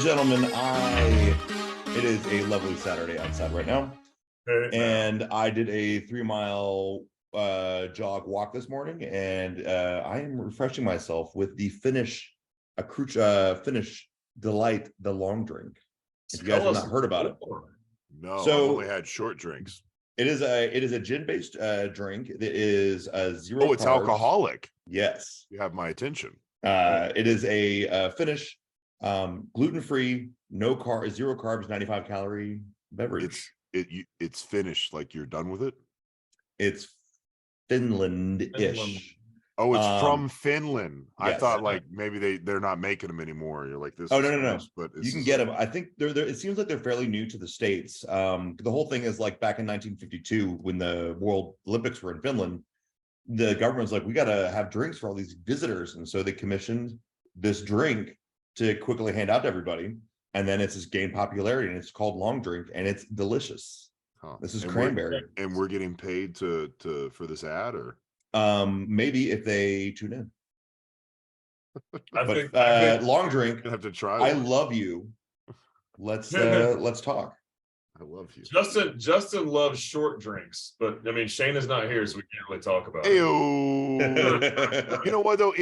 and gentlemen, it is a lovely Saturday outside right now. And I did a 3-mile jog walk this morning, and I am refreshing myself with the Finnish delight, the long drink. If you guys have not heard about it. No, So I've only had short drinks. It is a gin-based drink that is zero. Oh, it's carbs. Alcoholic. Yes. You have my attention. It is a Finnish gluten-free, no carb, 0 carbs, 95 calorie beverage. It's Finnish, like you're done with it. It's Finland-ish. Oh, it's from Finland. Yes. I thought like maybe they're not making them anymore. You're like this. Oh, no. But you can get them. I think they're it seems like they're fairly new to the States. The whole thing is like back in 1952 when the World Olympics were in Finland, the government's like, we got to have drinks for all these visitors, and so they commissioned this drink to quickly hand out to everybody, and then it's just gained popularity, and it's called long drink, and it's delicious. This is cranberry, and we're getting paid to for this ad, or maybe if they tune in. I think long drink. I have to try. I love you. Let's talk. I love you. Justin loves short drinks, but I mean Shane is not here, so we can't really talk about it. You know what though?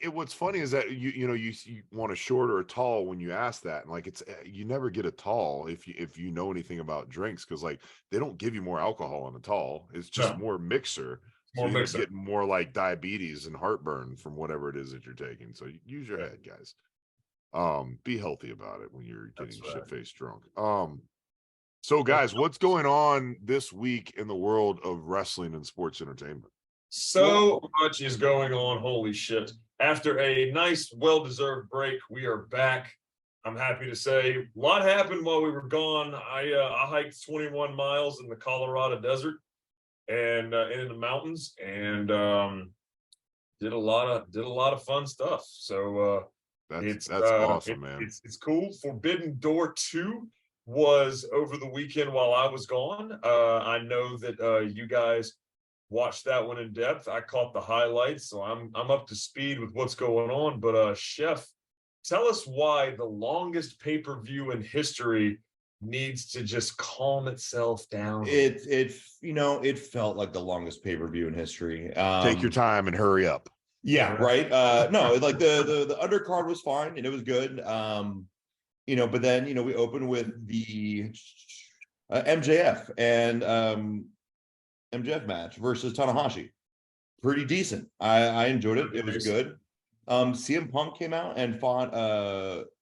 What's funny is that you want a short or a tall when you ask that, and like it's you never get a tall if you know anything about drinks, because like they don't give you more alcohol in a tall. It's just more mixer. So you're getting more like diabetes and heartburn from whatever it is that you're taking. So use your head, guys. Be healthy about it when you're getting shit-faced drunk. So guys, what's going on this week in the world of wrestling and sports entertainment? So much is going on. Holy shit. After a nice, well-deserved break, we are back. I'm happy to say a lot happened while we were gone. I hiked 21 miles in the Colorado desert and in the mountains, and did a lot of fun stuff. So that's awesome, man. It's cool. Forbidden Door 2 was over the weekend while I was gone. I know that you guys watched that one in depth. I caught the highlights, so I'm up to speed with what's going on. But Chef, tell us why the longest pay-per-view in history needs to just calm itself down. It felt like the longest pay-per-view in history. Take your time and hurry up. Yeah, right. No, like the undercard was fine and it was good. But then we opened with the MJF and MJF match versus Tanahashi. Pretty decent. I enjoyed it. It was good. CM Punk came out and fought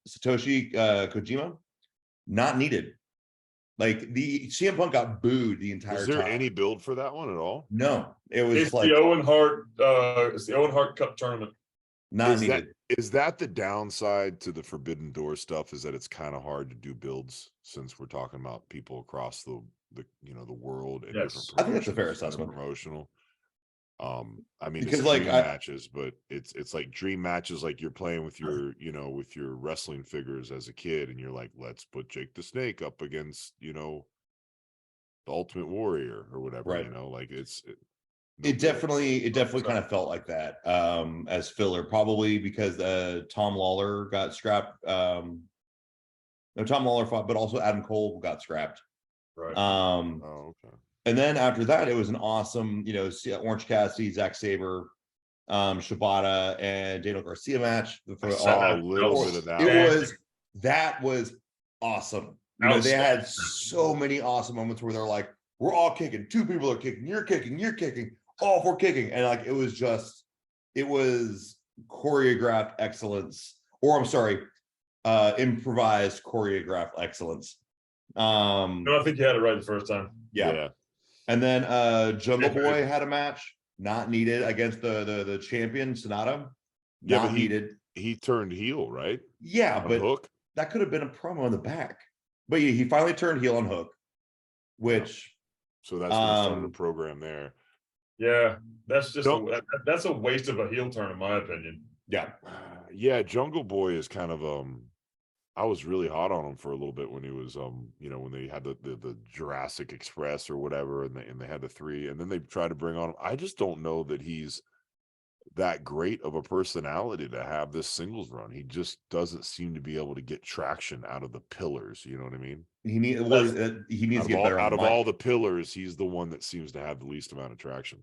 Satoshi Kojima. Not needed. Like the CM Punk got booed the entire time. Is there any build for that one at all? No, it was it's like the Owen Hart. It's the Owen Hart Cup tournament. Not needed. Is that the downside to the Forbidden Door stuff? Is that it's kind of hard to do builds since we're talking about people across the world and different. I think that's a fair assessment. Promotional. I mean, because it's like dream matches, but it's like dream matches, like you're playing with your with your wrestling figures as a kid, and you're like, let's put Jake the Snake up against the Ultimate Warrior or whatever, right? Like it definitely kind of felt like that as filler, probably because Tom Lawler got scrapped. No, Tom Lawler fought, but also Adam Cole got scrapped. Right. Oh, okay. And then after that, it was an awesome, Orange Cassidy, Zack Sabre, Shibata, and Daniel Garcia match. A little bit of that. That was awesome. They had so many awesome moments where they're like, we're all kicking. 2 people are kicking. You're kicking. All 4 kicking. And like, it was choreographed excellence, or I'm sorry, improvised choreographed excellence. No, I think you had it right the first time. Yeah. And then Jungle Boy had a match, not needed, against the champion Sonata. Not needed. He turned heel, right? Yeah, but Hook. That could have been a promo in the back. But yeah, he finally turned heel on Hook, which so that's gonna start the program there. Yeah, that's just that's a waste of a heel turn, in my opinion. Yeah, Jungle Boy is kind of I was really hot on him for a little bit when he was when they had the Jurassic Express or whatever, and they had the 3, and then they tried to bring on him. I just don't know that that great of a personality to have this singles run. He just doesn't seem to be able to get traction out of the pillars. You know what I mean? He needs to get better out on of the all mic. the pillars. He's the one that seems to have the least amount of traction.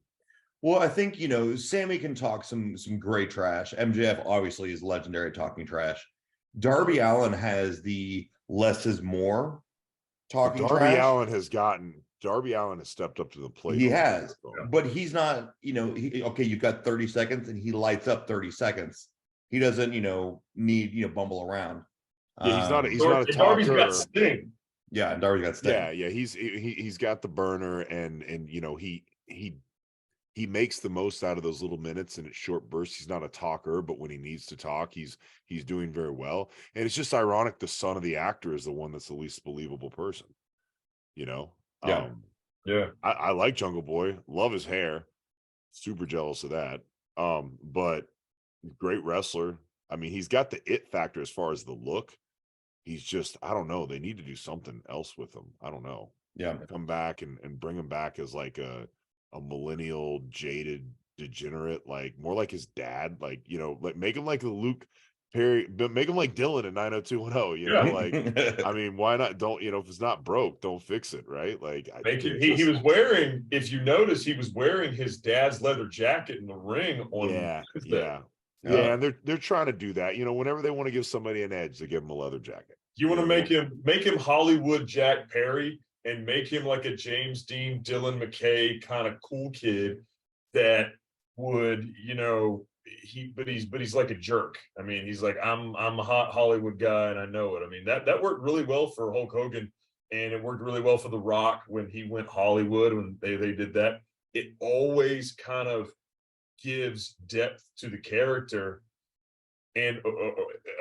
Well, I think, Sammy can talk some great trash. MJF obviously is legendary at talking trash. Darby Allin has the less is more talking trash. Darby Allin has stepped up to the plate. He has, Yeah. but he's not, okay, you've got 30 seconds and he lights up 30 seconds. He doesn't, need, bumble around. Yeah, he's not a Darby's talker. got Sting. Yeah, and Darby's got Sting. Yeah, he's got the burner, and he makes the most out of those little minutes and it's short bursts. He's not a talker, but when he needs to talk, he's doing very well. And it's just ironic the son of the actor is the one that's the least believable person. Yeah. Yeah. I like Jungle Boy, love his hair, super jealous of that. But great wrestler. I mean, he's got the it factor as far as the look. He's just, I don't know. They need to do something else with him. I don't know. Yeah. Come back and bring him back as like a millennial jaded degenerate, like more like his dad, like, like make him like the Luke Perry, but make him like Dylan in 90210, like, I mean, why not? Don't, if it's not broke, don't fix it, right? Like, he was wearing, if you notice, he was wearing his dad's leather jacket in the ring on Wednesday. Yeah, and they're trying to do that, whenever they want to give somebody an edge, they give them a leather jacket. You want to make him Hollywood Jack Perry and make him like a James Dean, Dylan McKay kind of cool kid that would, he's like a jerk. I mean, he's like, I'm a hot Hollywood guy and I know it. I mean, that worked really well for Hulk Hogan, and it worked really well for The Rock when he went Hollywood, when they did that. It always kind of gives depth to the character and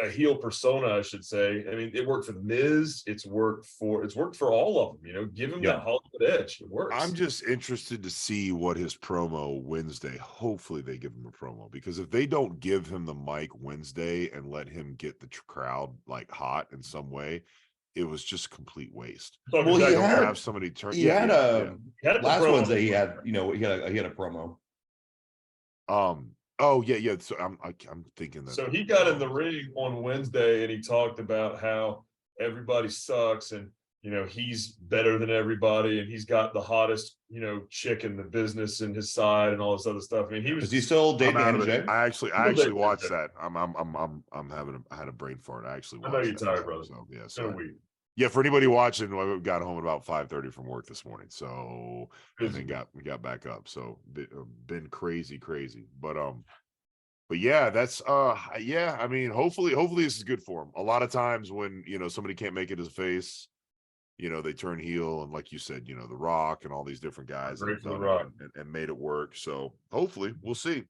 a heel persona, I should say. I mean, it worked for The Miz. It's worked for all of them. Give him that Hollywood edge. It works. I'm just interested to see what his promo Wednesday. Hopefully, they give him a promo, because if they don't give him the mic Wednesday and let him get the crowd like hot in some way, it was just complete waste. Well, he had have somebody turn. He had last Wednesday. He had a promo. Oh yeah. So I'm thinking that. So he got in the ring on Wednesday and he talked about how everybody sucks and he's better than everybody and he's got the hottest chick in the business in his side and all this other stuff. I mean, is he still dating MJ? I actually watched that. I had a brain fart. I actually watched. I know you're tired, brother. So yeah, it's been a week. Yeah, for anybody watching, I got home at about 5:30 from work this morning, so and then got back up. So been crazy, but yeah, that's yeah. I mean, hopefully this is good for him. A lot of times when somebody can't make it as a face, they turn heel, and like you said, The Rock and all these different guys have done it and made it work. So hopefully we'll see.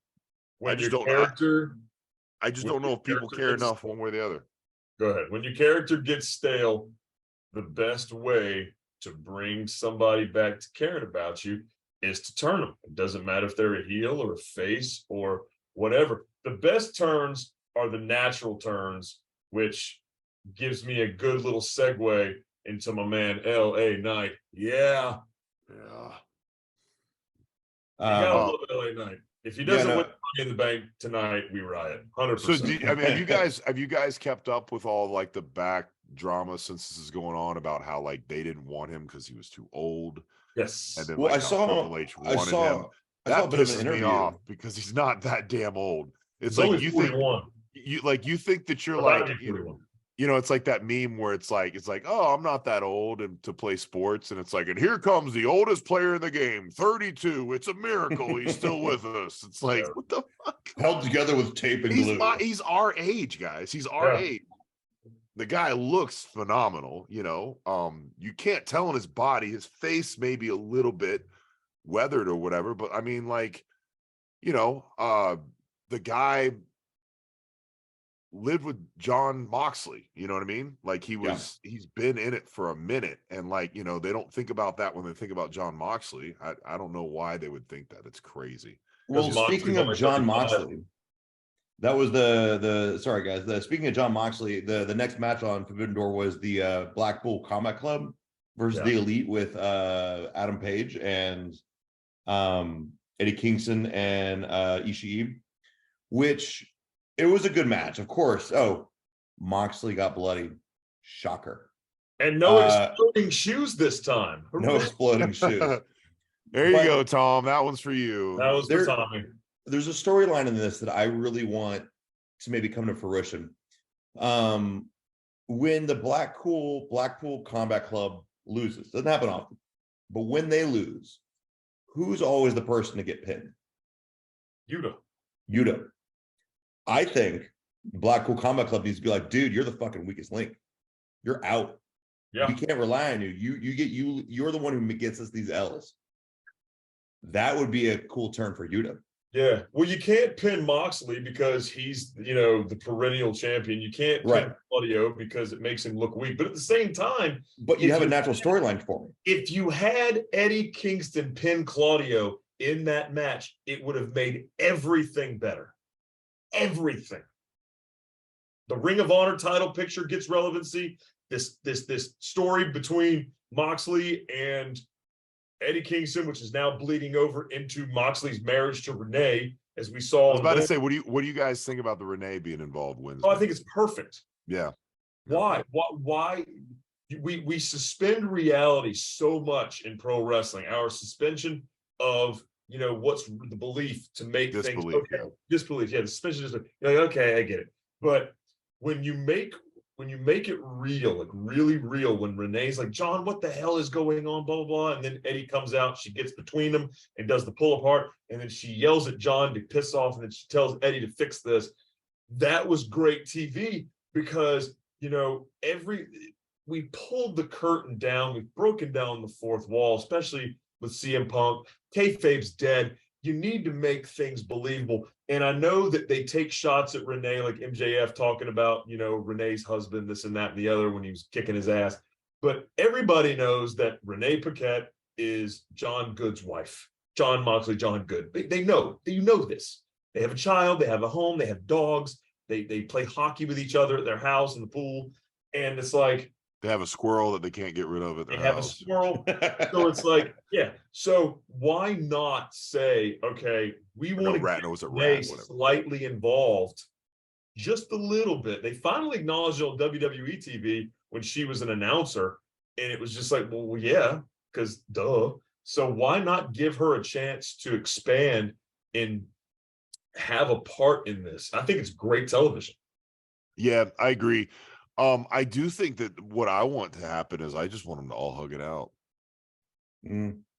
I just don't know if people care enough one way or the other. Go ahead. When your character gets stale, the best way to bring somebody back to caring about you is to turn them. It doesn't matter if they're a heel or a face or whatever. The best turns are the natural turns, which gives me a good little segue into my man LA Knight. Yeah. You gotta love LA Knight. If he doesn't win Money in the Bank tonight, we riot. 100%. So have you guys kept up with all like the back drama since this is going on about how like they didn't want him because he was too old? Yes. And then Well, Triple H wanted him. That pisses me off because he's not that damn old. It's like you 41. think you think that you're like it's like that meme where it's like, oh, I'm not that old and to play sports, and it's like, and here comes the oldest player in the game, 32. It's a miracle he's still with us. It's like, what the fuck? Held together with tape and glue. He's our age, guys. He's our age. The guy looks phenomenal. You can't tell in his body. His face may be a little bit weathered or whatever, but I mean, like, the guy lived with John Moxley, you know what I mean? Like he's been in it for a minute, and like, they don't think about that when they think about John Moxley. I don't know why they would think that. It's crazy. Well, speaking of John Moxley, that was sorry guys, speaking of John Moxley, the next match on Forbidden Door was the Blackpool Combat Club versus the Elite with Adam Page and Eddie Kingston and Ishii. which it was a good match, of course. Oh, Moxley got bloody. Shocker. And no exploding shoes this time. No exploding shoes. There you go, Tom. That one's for you. That was for Tommy. There's a storyline in this that I really want to maybe come to fruition. When the Blackpool Combat Club loses, doesn't happen often, but when they lose, who's always the person to get pinned? Yuta. I think the Blackpool Combat Club needs to be like, dude, you're the fucking weakest link. You're out. Yeah. We can't rely on you. You're the one who gets us these L's. That would be a cool turn for Yuta. Yeah. Well, you can't pin Moxley because he's, the perennial champion. You can't pin Claudio because it makes him look weak. But at the same time, but you have a natural storyline for me. If you had Eddie Kingston pin Claudio in that match, it would have made everything better. Everything. The Ring of Honor title picture gets relevancy. This story between Moxley and Eddie Kingston, which is now bleeding over into Moxley's marriage to Renee, as we saw. I was about to say, what do you guys think about the Renee being involved Wednesday? Oh, I think it's perfect. Yeah. Why? Why? We suspend reality so much in pro wrestling. Our suspension of what's the belief to make things okay. Yeah. Disbelief. Yeah, the suspension is like, okay, I get it. But when you make it real, like really real, when Renee's like, John, what the hell is going on, blah, blah, blah. And then Eddie comes out, she gets between them and does the pull apart. And then she yells at John to piss off. And then she tells Eddie to fix this. That was great TV because, we pulled the curtain down. We've broken down the fourth wall, especially with CM Punk. Kayfabe's dead. You need to make things believable. And I know that they take shots at Renee, like MJF talking about, Renee's husband, this and that and the other when he was kicking his ass. But everybody knows that Renee Paquette is John Good's wife. John Moxley, John Good. They know. You know this. They have a child. They have a home. They have dogs. They play hockey with each other at their house in the pool. And it's like, they have a squirrel that they can't get rid of at their house. They have a squirrel. So it's like, yeah. So why not say, okay, we want to get slightly involved, just a little bit. They finally acknowledged on WWE TV when she was an announcer, and it was just like, well, yeah, because duh. So why not give her a chance to expand and have a part in this? I think it's great television. Yeah, I agree. I do think that what I want to happen is I just want them to all hug it out.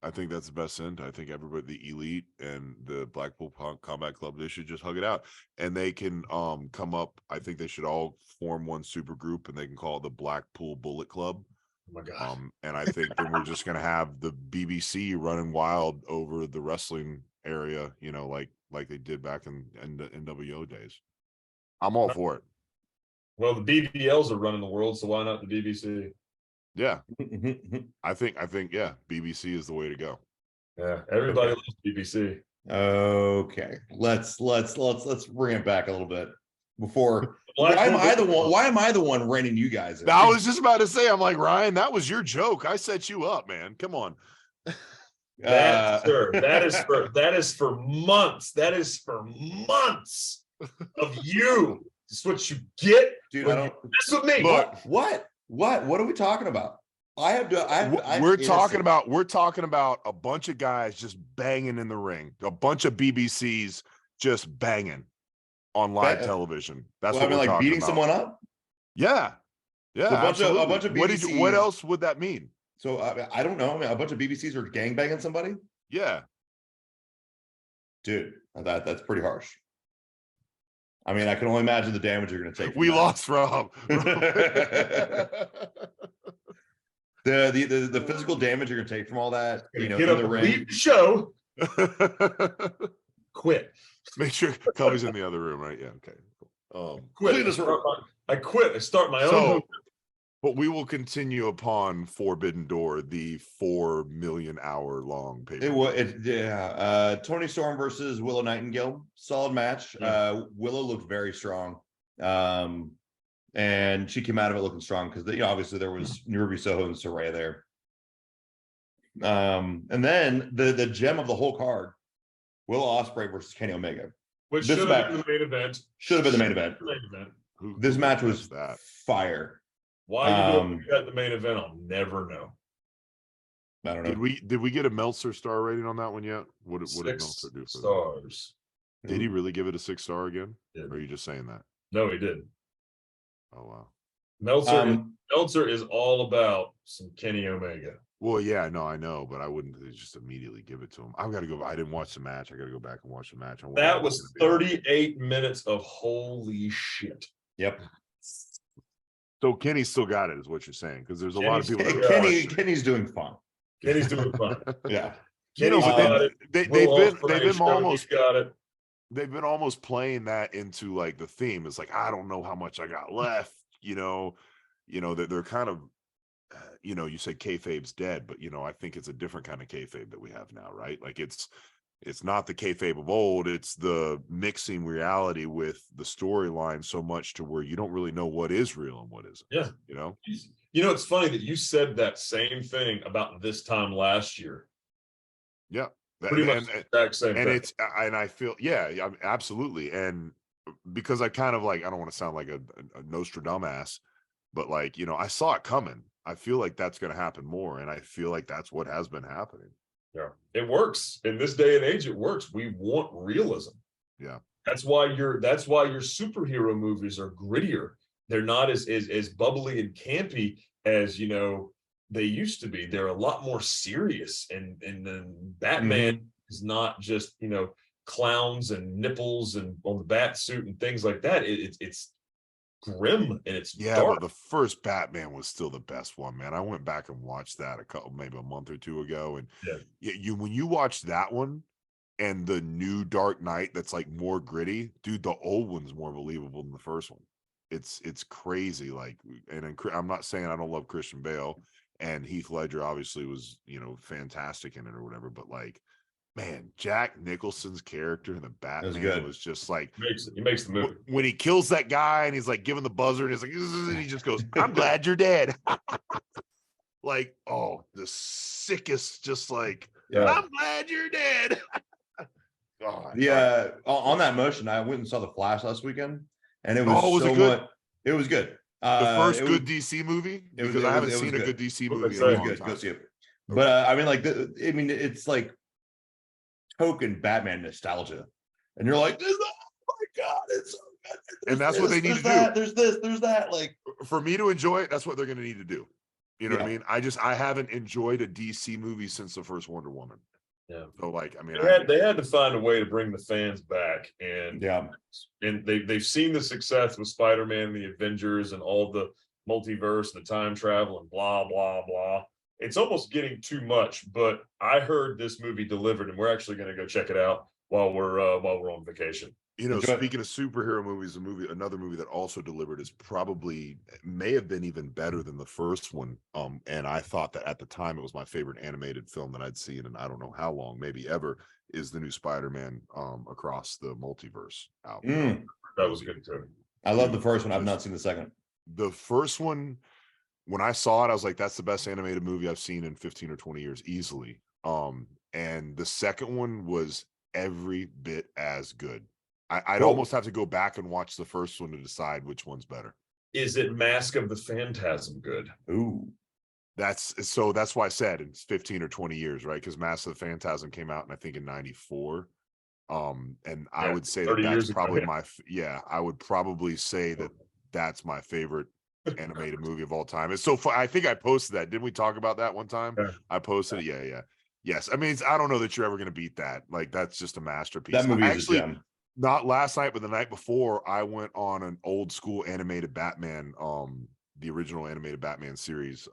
I think that's the best end. I think everybody, the Elite and the Blackpool Combat Club, they should just hug it out, and they can come up. I think they should all form one super group, and they can call it the Blackpool Bullet Club. Oh my God! And I think then we're just gonna have the BBC running wild over the wrestling area, like they did back in the NWO days. I'm all for it. Well, the BBLs are running the world, so why not the BBC? Yeah. I think, yeah, BBC is the way to go. Yeah, everybody loves BBC. Okay. Let's bring it back a little bit. Before why am I the one reining you guys in? I was just about to say, I'm like, Ryan, that was your joke. I set you up, man. Come on. That is for months. That is for months of you. This is what you get, dude. I don't. That's with me. Look, what are we talking about? We're talking about a bunch of guys just banging in the ring, a bunch of BBCs just banging on live television. That's what we're talking beating about. someone up. Yeah, yeah. So a bunch of BBCs. What else would that mean? So I don't know. I mean, a bunch of BBCs are gangbanging somebody. Yeah, dude, that's pretty harsh. I mean, I can only imagine the damage you're going to take. We lost Rob. The physical damage you're going to take from all that, get in the ring. Leave the show. Quit. Make sure Cubby's in the other room, right? Yeah. Okay. Quit. I quit. I start my own. But we will continue upon Forbidden Door, the 4 million hour long paper. Tony Storm versus Willow Nightingale, solid match. Willow looked very strong, and she came out of it looking strong because obviously there was Ruby Soho and Saraya there. And then the gem of the whole card, Will Ospreay versus Kenny Omega. Which This should match have been the main event. should have been the main event. Main event. This Who match gets was that. fire. Why you don't got the main event? I'll never know. I don't know. Did we get a Meltzer star rating on that one yet? What did 6 Meltzer do for stars. that? Did he really give it a 6-star again? Yeah. Or are you just saying that? No, he did. Oh wow. Meltzer is all about some Kenny Omega. Well, yeah, no, I know, but I wouldn't just immediately give it to him. I've got to go. I didn't watch the match. I got to go back and watch the match. That was 38 minutes of holy shit. Yep. So Kenny still got it, is what you're saying, because there's a lot of people. Kenny's doing fine. Kenny's doing fine. Yeah. You know, but they've been almost got it. They've been almost playing that into like the theme. It's like, I don't know how much I got left. You know that they're kind of, you say kayfabe's dead, but I think it's a different kind of kayfabe that we have now, right? Like it's not the kayfabe of old. It's the mixing reality with the storyline so much to where you don't really know what is real and what isn't. Yeah. It's funny that you said that same thing about this time last year. Yeah. Pretty much the exact same thing. And I feel, yeah, absolutely. And because I kind of like, I don't want to sound like a Nostradamus, but like, I saw it coming. I feel like that's going to happen more. And I feel like that's what has been happening. Yeah, it works in this day and age. It works. We want realism. Yeah, that's why your superhero movies are grittier. They're not as bubbly and campy as they used to be. They're a lot more serious. And then Batman is not just clowns and nipples and on the bat suit and things like that. It's grim and it's dark. But the first Batman was still the best one, man. I went back and watched that maybe a month or two ago, and when you watch that one and the new Dark Knight that's like more gritty, dude, the old one's more believable than the first one. It's crazy. Like, and I'm not saying I don't love Christian Bale, and Heath Ledger obviously was fantastic in it or whatever, but like, man, Jack Nicholson's character in the Batman was just like he makes the movie when he kills that guy and he's like giving the buzzer and he's like, and he just goes, "I'm glad you're dead." Like, oh, the sickest, just like, I'm glad you're dead. God, on that motion, I went and saw The Flash last weekend, and it was it was good. The first good DC movie, because I haven't seen a good DC movie in a long time. Go see it. But I mean, it's like token Batman nostalgia, and you're like, oh my god, it's so good. And that's what they need to do. There's that. Like, for me to enjoy it, that's what they're going to need to do. You know what I mean? I haven't enjoyed a DC movie since the first Wonder Woman. Yeah. So like, I mean, they had to find a way to bring the fans back, and they've seen the success with Spider-Man, the Avengers, and all the multiverse, the time travel, and blah blah blah. It's almost getting too much, but I heard this movie delivered, and we're actually going to go check it out while we're on vacation. Speaking of superhero movies, another movie that also delivered may have been even better than the first one. And I thought that at the time it was my favorite animated film that I'd seen, and I don't know how long, maybe ever, is the new Spider-Man Across the Multiverse album. That was good too. I love the first one. I've not seen the second. The first one, when I saw it, I was like, that's the best animated movie I've seen in 15 or 20 years, easily. And the second one was every bit as good. I'd almost have to go back and watch the first one to decide which one's better. Is it Mask of the Phantasm good? Ooh. That's why I said it's 15 or 20 years, right? Because Mask of the Phantasm came out, I think, in 94. And I would say that's probably I would probably say that's my favorite animated movie of all time. It's so fun. I think I posted that. Didn't we talk about that one time? Yeah. I posted it. Yeah. Yes. I mean, I don't know that you're ever going to beat that. Like, that's just a masterpiece. That movie is a gem. Not last night, but the night before, I went on an old school animated Batman, the original animated Batman series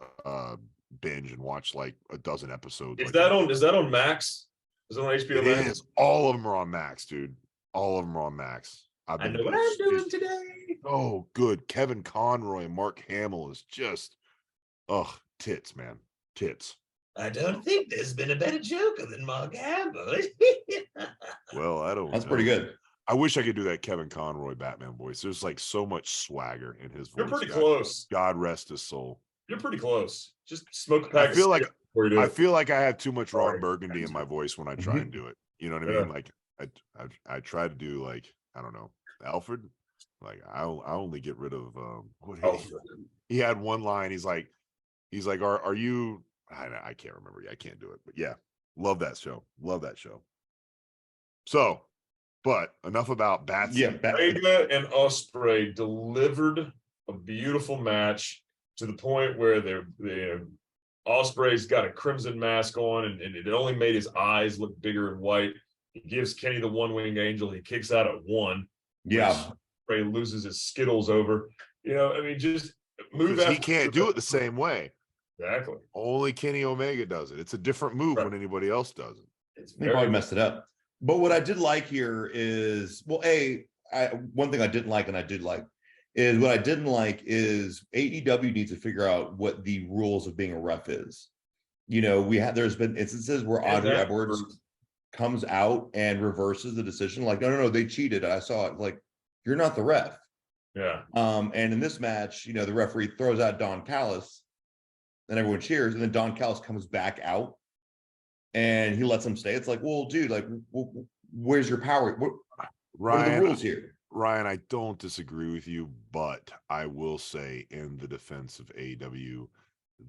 binge, and watched like a dozen episodes. Is that on Max? Is it on HBO Max? It is. All of them are on Max, dude. All of them are on Max. I know what I'm doing today. Oh, good. Kevin Conroy and Mark Hamill is just, tits, man. Tits. I don't think there's been a better Joker than Mark Hamill. Well, I don't know. That's pretty good. I wish I could do that Kevin Conroy Batman voice. There's like so much swagger in his voice. You're pretty close. God rest his soul. You're pretty close. Just smoke a pack. I feel like I have too much Ron Burgundy in my voice when I try and do it. You know what I mean? Like, I try to do like, I don't know, Alfred. Like I only get rid of what he had one line. He's like, are you? I can't remember. I can't do it. But yeah, love that show. Love that show. So, but enough about bats. Yeah, Omega and Ospreay delivered a beautiful match to the point where Ospreay's got a crimson mask on, and it only made his eyes look bigger and white. He gives Kenny the one-winged angel. He kicks out at 1. yeah. Ospreay loses his Skittles over. I mean, just move after he can't do it the same way. Exactly. Only Kenny Omega does it. It's a different move when anybody else does it. They probably messed it up. But what I did like here is, well, one thing I didn't like and I did like is what I didn't like is AEW needs to figure out what the rules of being a ref is. There's been instances where Audrey Edwards comes out and reverses the decision. Like, no, they cheated. I saw it. Like, you're not the ref. Yeah. And in this match, the referee throws out Don Callis and everyone cheers. And then Don Callis comes back out and he lets him stay. It's like, well, dude, like, where's your power? What are the rules here? Ryan, I don't disagree with you, but I will say in the defense of AEW,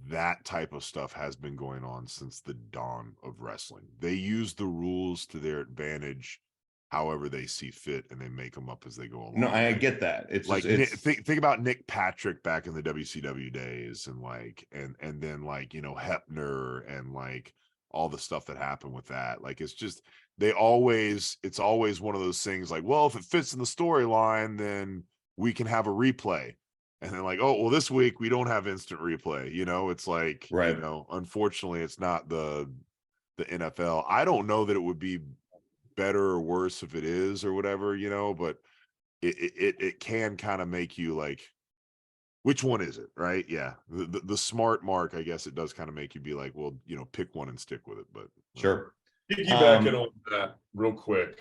that type of stuff has been going on since the dawn of wrestling. They use the rules to their advantage however they see fit, and they make them up as they go along. No, I get that. It's like, just, think about Nick Patrick back in the WCW days, and like, and then like, Hebner, and like all the stuff that happened with that. Like, it's just, it's always one of those things like, well, if it fits in the storyline, then we can have a replay. And then like, oh, well, this week we don't have instant replay. It's like, right. Unfortunately, it's not the NFL. I don't know that it would be better or worse if it is or whatever, but it can kind of make you like, which one is it, right? Yeah, the smart mark, I guess it does kind of make you be like, well, pick one and stick with it. But sure. Piggybacking on that real quick,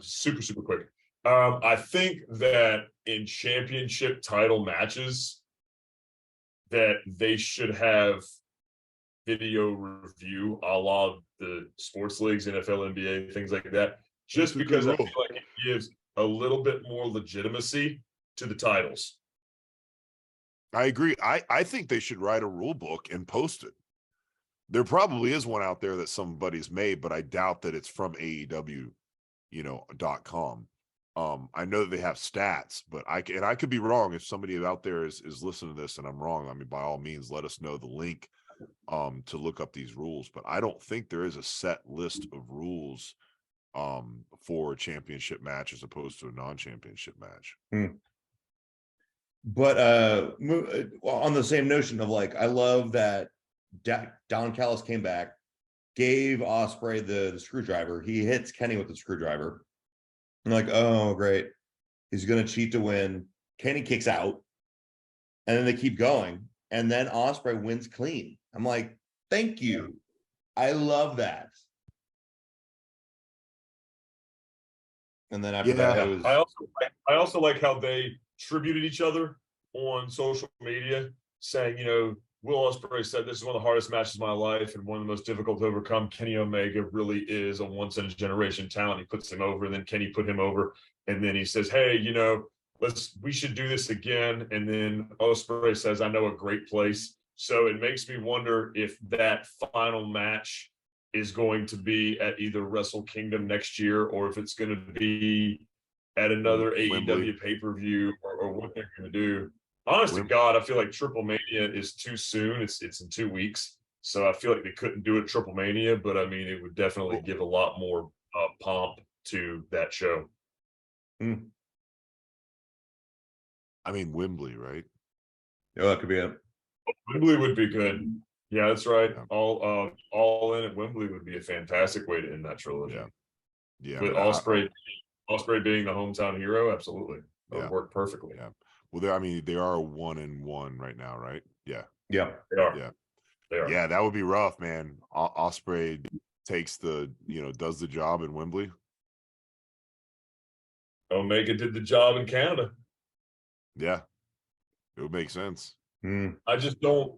super, super quick. I think that in championship title matches that they should have video review a la the sports leagues, NFL, NBA, things like that, just because I feel like it gives a little bit more legitimacy to the titles. I agree. I think they should write a rule book and post it. There probably is one out there that somebody's made, but I doubt that it's from AEW, .com. I know that they have stats, but I could be wrong. If somebody out there is listening to this and I'm wrong, I mean, by all means, let us know the link to look up these rules. But I don't think there is a set list of rules for a championship match as opposed to a non-championship match. But on the same notion of like, I love that Don Callis came back, gave Ospreay the screwdriver. He hits Kenny with the screwdriver. I'm like, oh, great. He's going to cheat to win. Kenny kicks out. And then they keep going. And then Ospreay wins clean. I'm like, thank you. I love that. And then after that, it was... I also like how they tributed each other on social media, saying, Will Ospreay said this is one of the hardest matches of my life and one of the most difficult to overcome. Kenny Omega really is a once in a generation talent. He puts him over, and then Kenny put him over, and then he says, hey, we should do this again. And then Ospreay says, I know a great place. So it makes me wonder if that final match is going to be at either Wrestle Kingdom next year, or if it's going to be at another AEW pay-per-view, or what they're going to do. Honest to God, I feel like Triple Mania is too soon. It's in 2 weeks. So I feel like they couldn't do it Triple Mania, but I mean, it would definitely give a lot more pomp to that show. I mean, Wembley, right? Yeah, that could be it. Wembley would be good. Yeah, that's right. Yeah. All in at Wembley would be a fantastic way to end that trilogy. Yeah. With Ospreay being the hometown hero, absolutely. That would work perfectly. Yeah. Well, they are 1-1 right now, right? Yeah. Yeah. They are. Yeah. They are. Yeah, that would be rough, man. Ospreay takes does the job in Wembley. Omega did the job in Canada. Yeah. It would make sense. I just don't.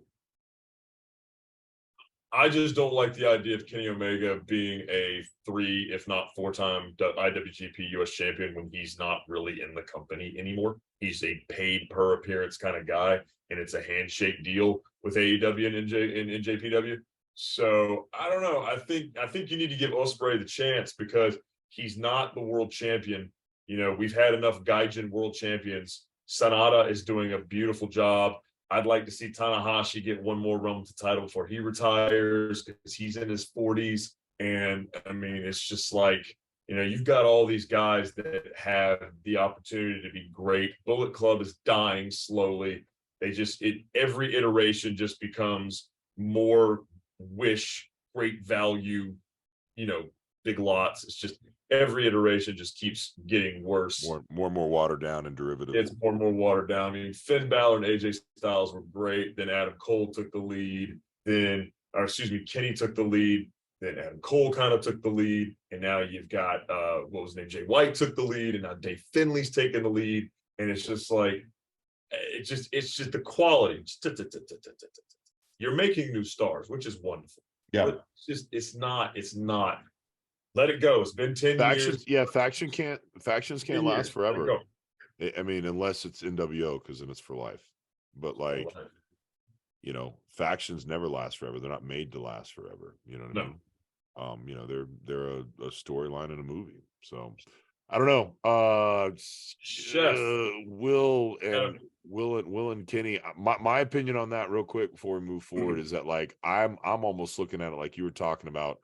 I just don't like the idea of Kenny Omega being a 3, if not 4-time IWGP US champion when he's not really in the company anymore. He's a paid per appearance kind of guy, and it's a handshake deal with AEW and NJPW. So I don't know. I think you need to give Ospreay the chance because he's not the world champion. You know, we've had enough Gaijin world champions. Sanada is doing a beautiful job. I'd like to see Tanahashi get one more run with the title before he retires because he's in his 40s. And I mean, it's just like, you know, you've got all these guys that have the opportunity to be great. Bullet Club is dying slowly. Every iteration just becomes more wish, great value, you know, big lots. It's just every iteration just keeps getting worse. More and more watered down and derivative. It's more and more watered down. I mean, Finn Balor and AJ Styles were great. Then Adam Cole took the lead. Kenny took the lead. Then Adam Cole kind of took the lead. And now you've got what was his name? Jay White took the lead, and now Dave Finley's taking the lead. And it's just like it's just the quality. You're making new stars, which is wonderful. Yeah. But it's not. Let it go. It's been 10 years. Yeah, factions can't last forever. I mean, unless it's NWO, because then it's for life. But like, you know, factions never last forever. They're not made to last forever. You know what I mean? You know, they're a storyline in a movie. So I don't know. Chef. Will and Kenny. My opinion on that, real quick, before we move forward, is that like I'm almost looking at it like you were talking about.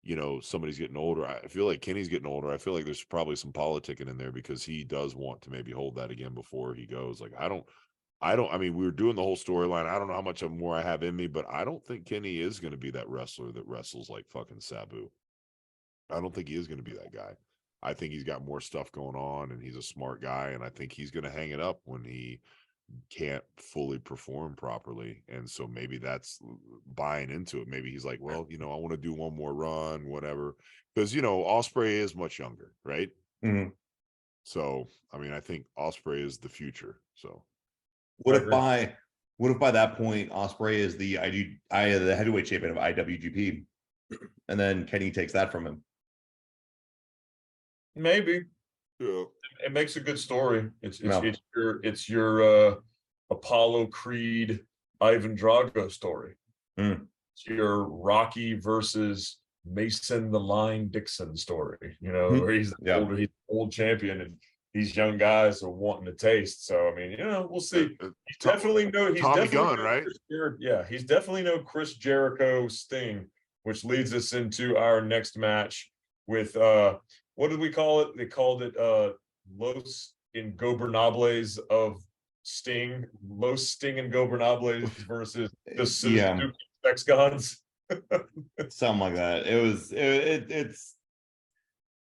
You know, somebody's getting older. I feel like Kenny's getting older. I feel like there's probably some politicking in there because he does want to maybe hold that again before he goes. Like, I mean, we were doing the whole storyline. I don't know how much more I have in me, but I don't think Kenny is going to be that wrestler that wrestles like fucking Sabu. I don't think he is going to be that guy. I think he's got more stuff going on and he's a smart guy. And I think he's going to hang it up when he can't fully perform properly, and so maybe that's buying into it. Maybe he's like, well, you know, I want to do one more run, whatever, because you know Ospreay is much younger, right? Mm-hmm. So I mean, I think Ospreay is the future. So what if by that point Ospreay is the heavyweight champion of IWGP, and then Kenny takes that from him? Maybe. yeah. It makes a good story. It's your Apollo Creed Ivan Drago story. It's your Rocky versus Mason the Lion Dixon story. You know, where he's the old champion and these young guys are wanting to taste. So I mean, you know, we'll see. He's definitely Gunn, right? He's definitely no Chris Jericho Sting, which leads us into our next match with what did we call it? They called it Los Ingobernables of Sting. Los Sting and Gobernables versus the Suzuki Sex Gods. Something like that. It's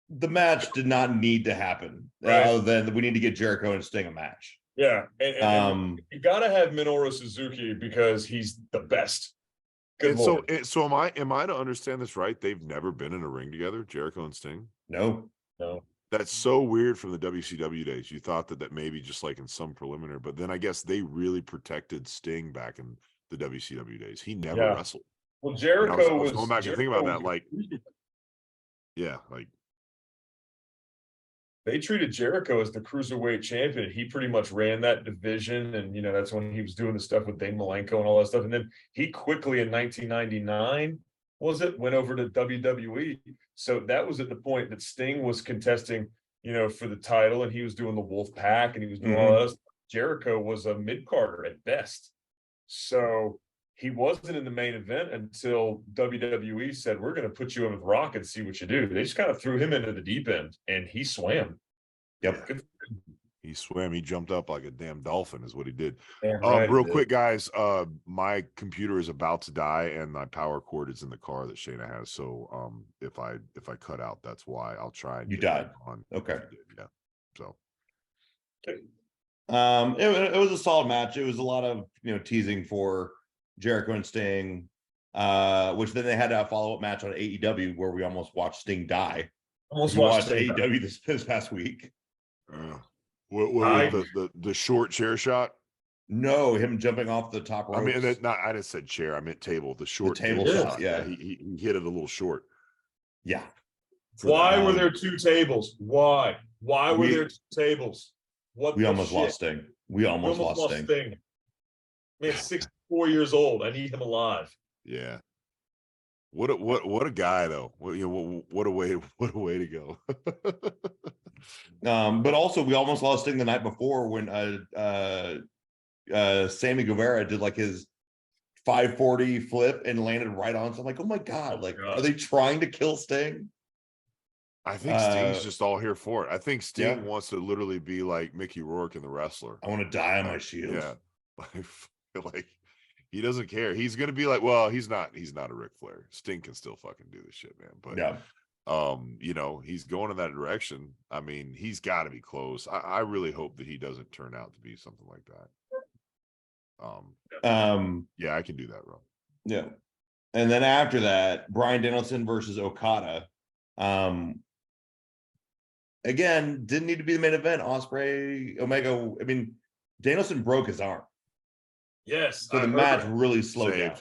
the match did not need to happen. Right. Other than we need to get Jericho and Sting a match. Yeah, and you gotta have Minoru Suzuki because he's the best. Good Lord. So am I to understand this right? They've never been in a ring together, Jericho and Sting? No. That's so weird from the WCW days. You thought that maybe just like in some preliminary, but then I guess they really protected Sting back in the WCW days. He never wrestled. Well, Jericho I was going back and thinking about that. Like, like they treated Jericho as the cruiserweight champion. He pretty much ran that division, and you know that's when he was doing the stuff with Dane Malenko and all that stuff. And then he quickly in 1999 went over to WWE. So that was at the point that Sting was contesting, you know, for the title, and he was doing the Wolf Pack, and he was doing all that stuff. Jericho was a mid-carder at best. So he wasn't in the main event until WWE said, we're going to put you in with Rock and see what you do. They just kind of threw him into the deep end, and he swam. Yep. He swam. He jumped up like a damn dolphin is what he did. Right, real quick, guys, my computer is about to die, and my power cord is in the car that Shayna has. So if I cut out, that's why. I'll try and you died on. Okay. Yeah. So it was a solid match. It was a lot of, you know, teasing for Jericho and Sting, which then they had a follow-up match on AEW where we almost watched Sting die. Almost watched AEW this past week. what the short chair shot? No, him jumping off the top ropes. I mean, I didn't said chair. I meant table. The short table table shot, yeah. He hit it a little short. Yeah. Why were there two tables? Why? Why were there two tables? What we the almost shit? lost Sting. We almost lost Sting. Man, 64 years old. I need him alive. Yeah. What a guy though. What a way to go. But also we almost lost Sting the night before when Sammy Guevara did like his 540 flip and landed right on. So I'm like, oh my God, are they trying to kill Sting? I think Sting's just all here for it. I think Sting yeah. wants to literally be like Mickey Rourke in The Wrestler. I want to die on my shield. Yeah. I feel like he doesn't care. He's gonna be like, well, he's not a Ric Flair. Sting can still fucking do this shit, man. But yeah. He's going in that direction. I mean, he's got to be close. I really hope that he doesn't turn out to be something like that. Yeah, I can do that, Ron. Yeah. And then after that, Bryan Danielson versus Okada. Again, didn't need to be the main event. Ospreay, Omega. I mean, Danielson broke his arm. Yes. So the match really slowed down.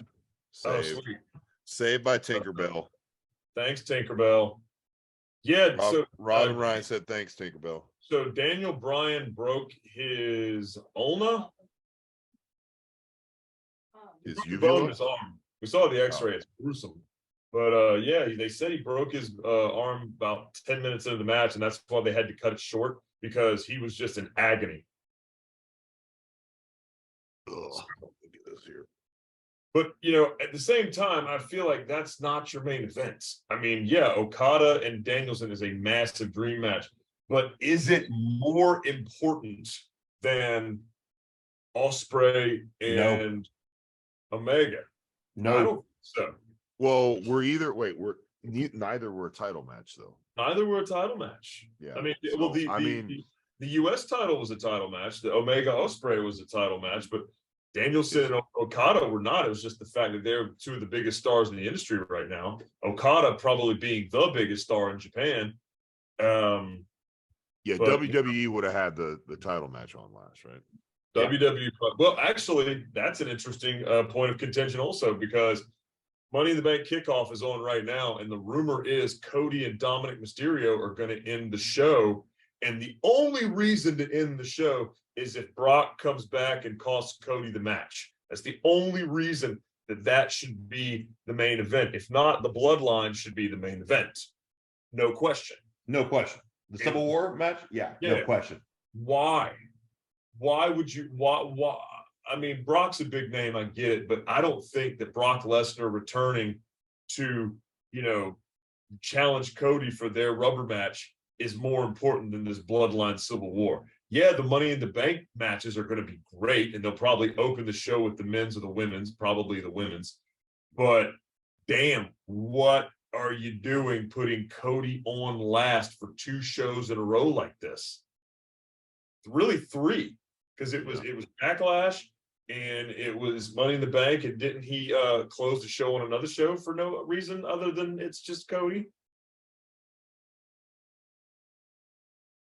Saved by Tinkerbell. Thanks, Tinkerbell. Yeah. Robin Ryan said thanks, Tinkerbell. So Daniel Bryan broke his ulna. His bone in his arm. We saw the X-ray. It's gruesome. But yeah, they said he broke his arm about 10 minutes into the match, and that's why they had to cut it short because he was just in agony. Look at this here. But at the same time, I feel like that's not your main event. I mean, yeah, Okada and Danielson is a massive dream match, but is it more important than Ospreay and Omega? No, I don't think so. Well, neither were a title match though. Neither were a title match. Yeah. I mean, the US title was a title match. The Omega Ospreay was a title match, but Danielson and Okada were not. It was just the fact that they're two of the biggest stars in the industry right now. Okada probably being the biggest star in Japan. Yeah, WWE would have had the title match on last, right? WWE. Well, actually, that's an interesting point of contention also because Money in the Bank kickoff is on right now, and the rumor is Cody and Dominic Mysterio are going to end the show. And the only reason to end the show is if Brock comes back and costs Cody the match. That's the only reason that should be the main event. If not, the Bloodline should be the main event. No question. No question. The Civil War match? Yeah, no question. Why? Why would you? Why? I mean, Brock's a big name, I get it, but I don't think that Brock Lesnar returning to, challenge Cody for their rubber match is more important than this Bloodline Civil War. Yeah, the Money in the Bank matches are going to be great, and they'll probably open the show with the men's or the women's, probably the women's. But damn, what are you doing putting Cody on last for 2 shows in a row like this? Really 3, because it was Backlash and it was Money in the Bank, and didn't he close the show on another show for no reason other than it's just Cody?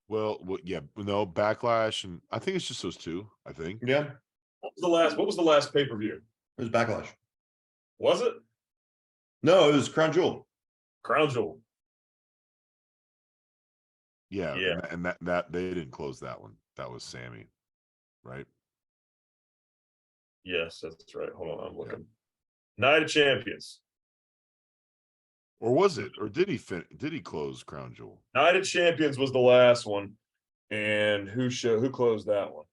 Well, yeah, no, Backlash, and I think it's just those 2. I think. Yeah. What was the last pay-per-view? It was Backlash. Was it? No, it was Crown Jewel. Crown Jewel. Yeah. And that they didn't close that one. That was Sammy, right? Yes, that's right. Hold on, I'm looking. Night of Champions. Or was it? Or did he close Crown Jewel? Night of Champions was the last one. And who closed that one?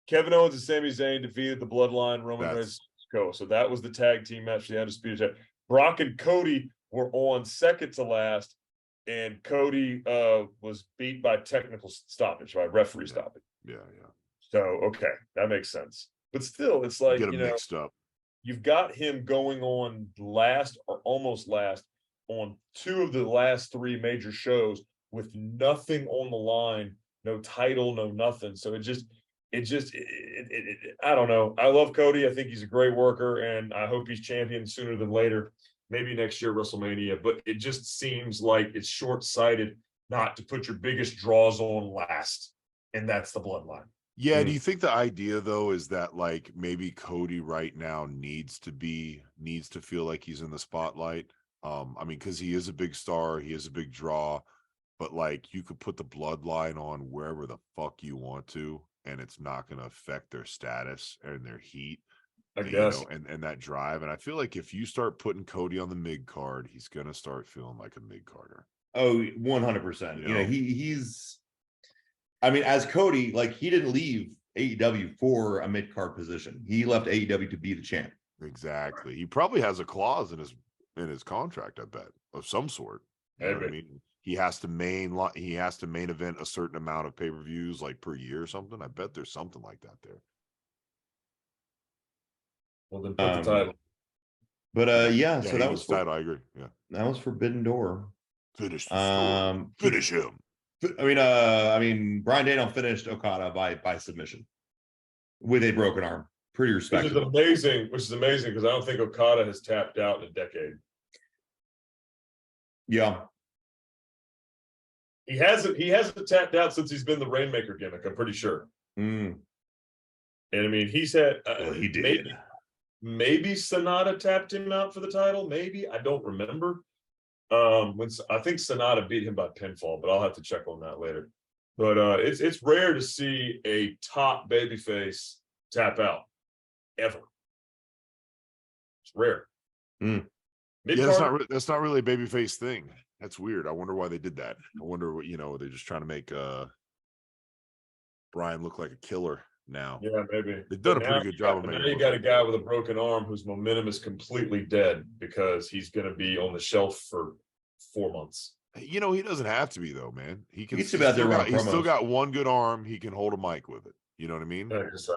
Kevin Owens and Sami Zayn defeated the Bloodline, Roman Reigns. So that was the tag team match. The Undisputed Tag. Brock and Cody were on second to last, and Cody was beat by technical stoppage, by referee stoppage. Yeah. So okay, that makes sense. But still, it's like get them mixed up. You've got him going on last or almost last on 2 of the last 3 major shows with nothing on the line, no title, no nothing. So it I don't know. I love Cody. I think he's a great worker, and I hope he's champion sooner than later. Maybe next year, WrestleMania. But it just seems like it's short-sighted not to put your biggest draws on last, and that's the Bloodline. Yeah, do Mm. you think the idea though is that like maybe Cody right now needs to feel like he's in the spotlight? I mean, because he is a big star, he is a big draw, but like you could put the bloodline on wherever the fuck you want to, and it's not going to affect their status and their heat, I you guess. know, and that drive. And I feel like if you start putting Cody on the mid card, he's going to start feeling like a mid carder. Oh, 100%. You You know, know? he's. I mean, as Cody, like he didn't leave AEW for a mid card position. He left AEW to be the champ. Exactly. He probably has a clause in his contract, I bet, of some sort. You know what I Maybe. mean? He has to main event a certain amount of pay-per-views like per year or something. I bet there's something like that there. Well, then put the title. But yeah, Yeah, so he that gets was the title. I agree. Yeah. that was Forbidden Door. Finish the story. Finish him. I mean, Bryan Daniel finished Okada by submission with a broken arm. Pretty respectable. Which is amazing because I don't think Okada has tapped out in a decade. Yeah. He hasn't tapped out since he's been the Rainmaker gimmick, I'm pretty sure. Mm. And I mean, he's had Well, he did. Maybe Sonata tapped him out for the title. Maybe, I don't remember. When I think Sonata beat him by pinfall, but I'll have to check on that later. But it's rare to see a top babyface tap out ever. It's rare. Mm. Yeah, that's not really a babyface thing. That's weird. I wonder why they did that. I wonder what, you know, they're just trying to make Brian look like a killer now. Yeah, maybe. They've done a pretty good job of making. making Now you got a guy with a broken arm whose momentum is completely dead because he's going to be on the shelf for 4 months. You know, he doesn't have to be though, man. He can. He's still got one good arm. He can hold a mic with it. You know what I mean?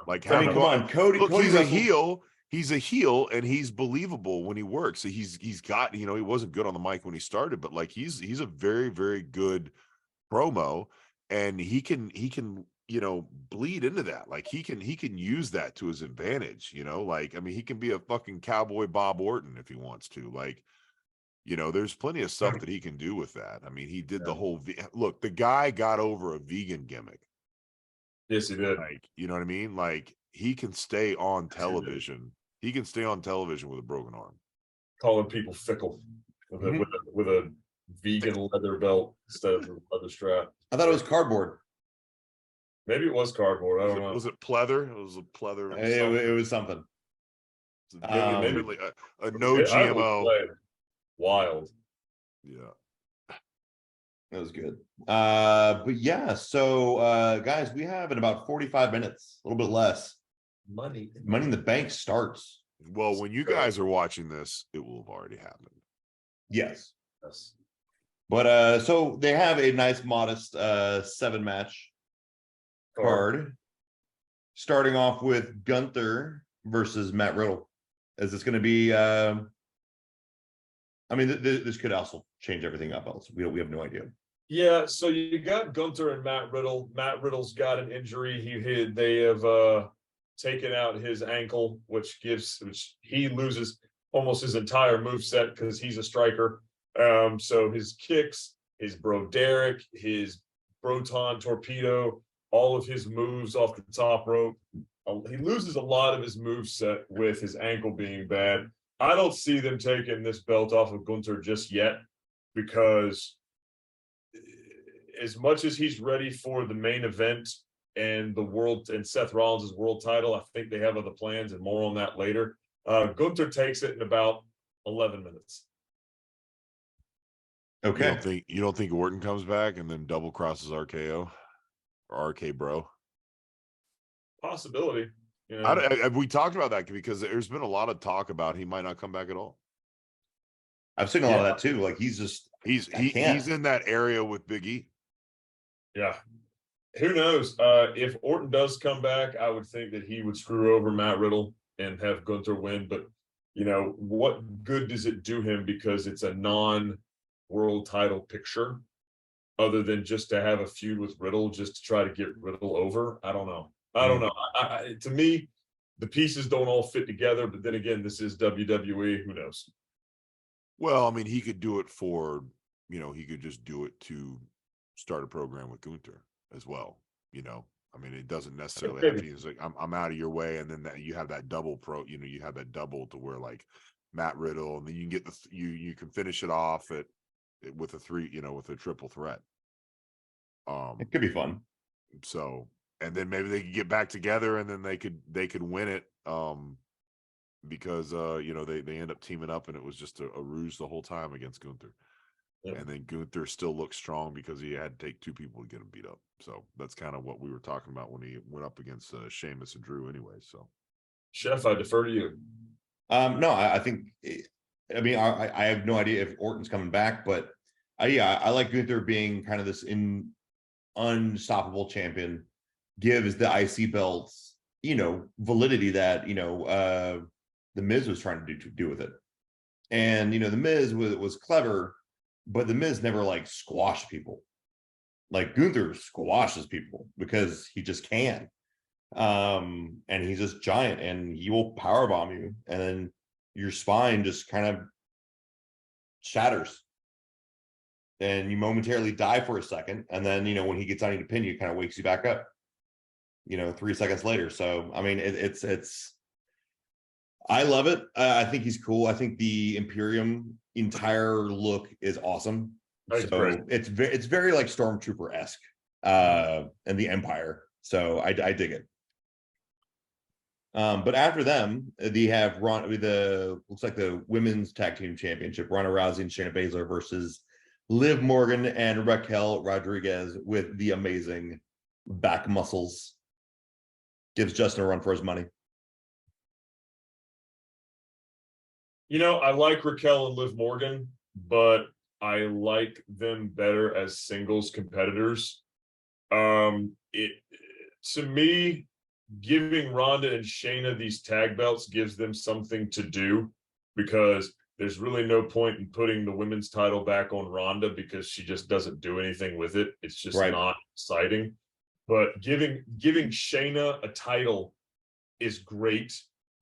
Like, I mean, come on, Cody. Look, Cody he's wrestled... a heel. He's a heel, and he's believable when he works. So he's got, you know, he wasn't good on the mic when he started, but like he's a very, very good promo, and he can you know, bleed into that. Like he can use that to his advantage. You know, like I mean, he can be a fucking cowboy Bob Orton if he wants to. Like, you know, there's plenty of stuff that he can do with that. I mean, he did the whole look. The guy got over a vegan gimmick. Yes, he did. Like, you know what I mean? Like he can stay on television. He can stay on television with a broken arm. Calling people fickle with a vegan leather belt instead of a leather strap. I thought it was cardboard. Maybe it was cardboard. I don't know. Was it pleather? It was a pleather. It was something. Maybe a no GMO. Wild. Yeah. That was good. But yeah, so guys, we have in about 45 minutes, a little bit less. Money in the Bank starts. Well, when you guys are watching this, it will have already happened. Yes. But so they have a nice modest 7-match card. Starting off with Gunther versus Matt Riddle. Is this going to be I mean, this could also change everything up else. We have no idea. Yeah, so you got Gunther and Matt Riddle. Matt Riddle's got an injury. They have taken out his ankle, which he loses almost his entire moveset because he's a striker. So his kicks, his Bro Derek, his Broton Torpedo, all of his moves off the top rope. He loses a lot of his moveset with his ankle being bad. I don't see them taking this belt off of Gunther just yet because as much as he's ready for the main event and the world and Seth Rollins' world title, I think they have other plans and more on that later. Gunther takes it in about 11 minutes. Okay. You don't think Orton comes back and then double crosses RKO or RK Bro? Possibility. You know? Have we talked about that? Because there's been a lot of talk about he might not come back at all. I've seen a lot of that too. Like he's in that area with Big E. Yeah. Who knows? If Orton does come back, I would think that he would screw over Matt Riddle and have Gunther win. But, you know, what good does it do him because it's a non-world title picture other than just to have a feud with Riddle just to try to get Riddle over? I don't know. To me, the pieces don't all fit together. But then again, this is WWE. Who knows? Well, I mean, he could do it for, you know, he could just do it to start a program with Gunther as well. You know, I mean, it doesn't necessarily have to be like I'm out of your way, and then that you have that double you have that double to where like Matt Riddle, and then you can get you can finish it off with a three, with a triple threat. It could be fun. So, and then maybe they could get back together, and then they could win it. Because they end up teaming up, and it was just a ruse the whole time against Gunther. And then Gunther still looks strong because he had to take two people to get him beat up. So that's kind of what we were talking about when he went up against Sheamus and Drew anyway. So, Chef, I defer to you. No, I think, I mean, I have no idea if Orton's coming back, but I like Gunther being kind of this unstoppable champion, gives the IC belts, validity that, the Miz was trying to do with it. And, the Miz was clever, but the Miz never like squashed people. Like Gunther squashes people because he just can. And he's just giant, and he will powerbomb you, and then your spine just kind of shatters. And you momentarily die for a second, and then, when he gets on you to pin you, kind of wakes you back up, 3 seconds later. So, I mean, it's I love it. I think he's cool. I think the Imperium entire look is awesome. So it's very like Stormtrooper-esque, and the Empire. So I dig it. But after them, they have looks like the women's tag team championship, Ronda Rousey and Shayna Baszler versus Liv Morgan and Raquel Rodriguez with the amazing back muscles. Gives Justin a run for his money. I like Raquel and Liv Morgan, but I like them better as singles competitors. To me, giving Ronda and Shayna these tag belts gives them something to do, because there's really no point in putting the women's title back on Ronda because she just doesn't do anything with it. It's just not exciting. But giving Shayna a title is great.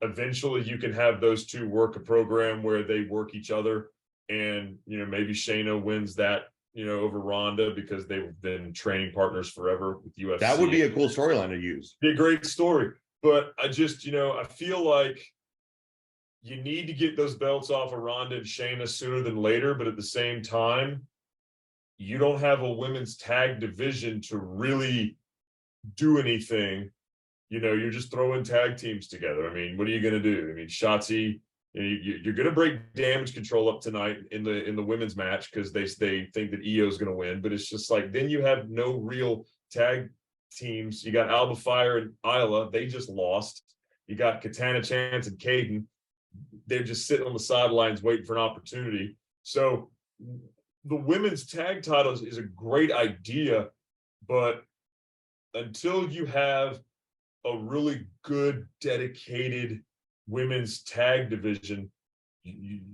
Eventually you can have those two work a program where they work each other, and maybe Shayna wins that over Ronda because they've been training partners forever with UFC. That would be a cool storyline to use. Be a great story. But I just I feel like you need to get those belts off of Ronda and Shayna sooner than later, but at the same time, you don't have a women's tag division to really do anything. You're just throwing tag teams together. I mean, what are you going to do? I mean, Shotzi, you're going to break Damage Control up tonight in the women's match because they think that Io is going to win. But it's just like, then you have no real tag teams. You got Alba Fire and Isla. They just lost. You got Katana Chance and Caden. They're just sitting on the sidelines waiting for an opportunity. So the women's tag titles is a great idea, but until you have a really good, dedicated women's tag division,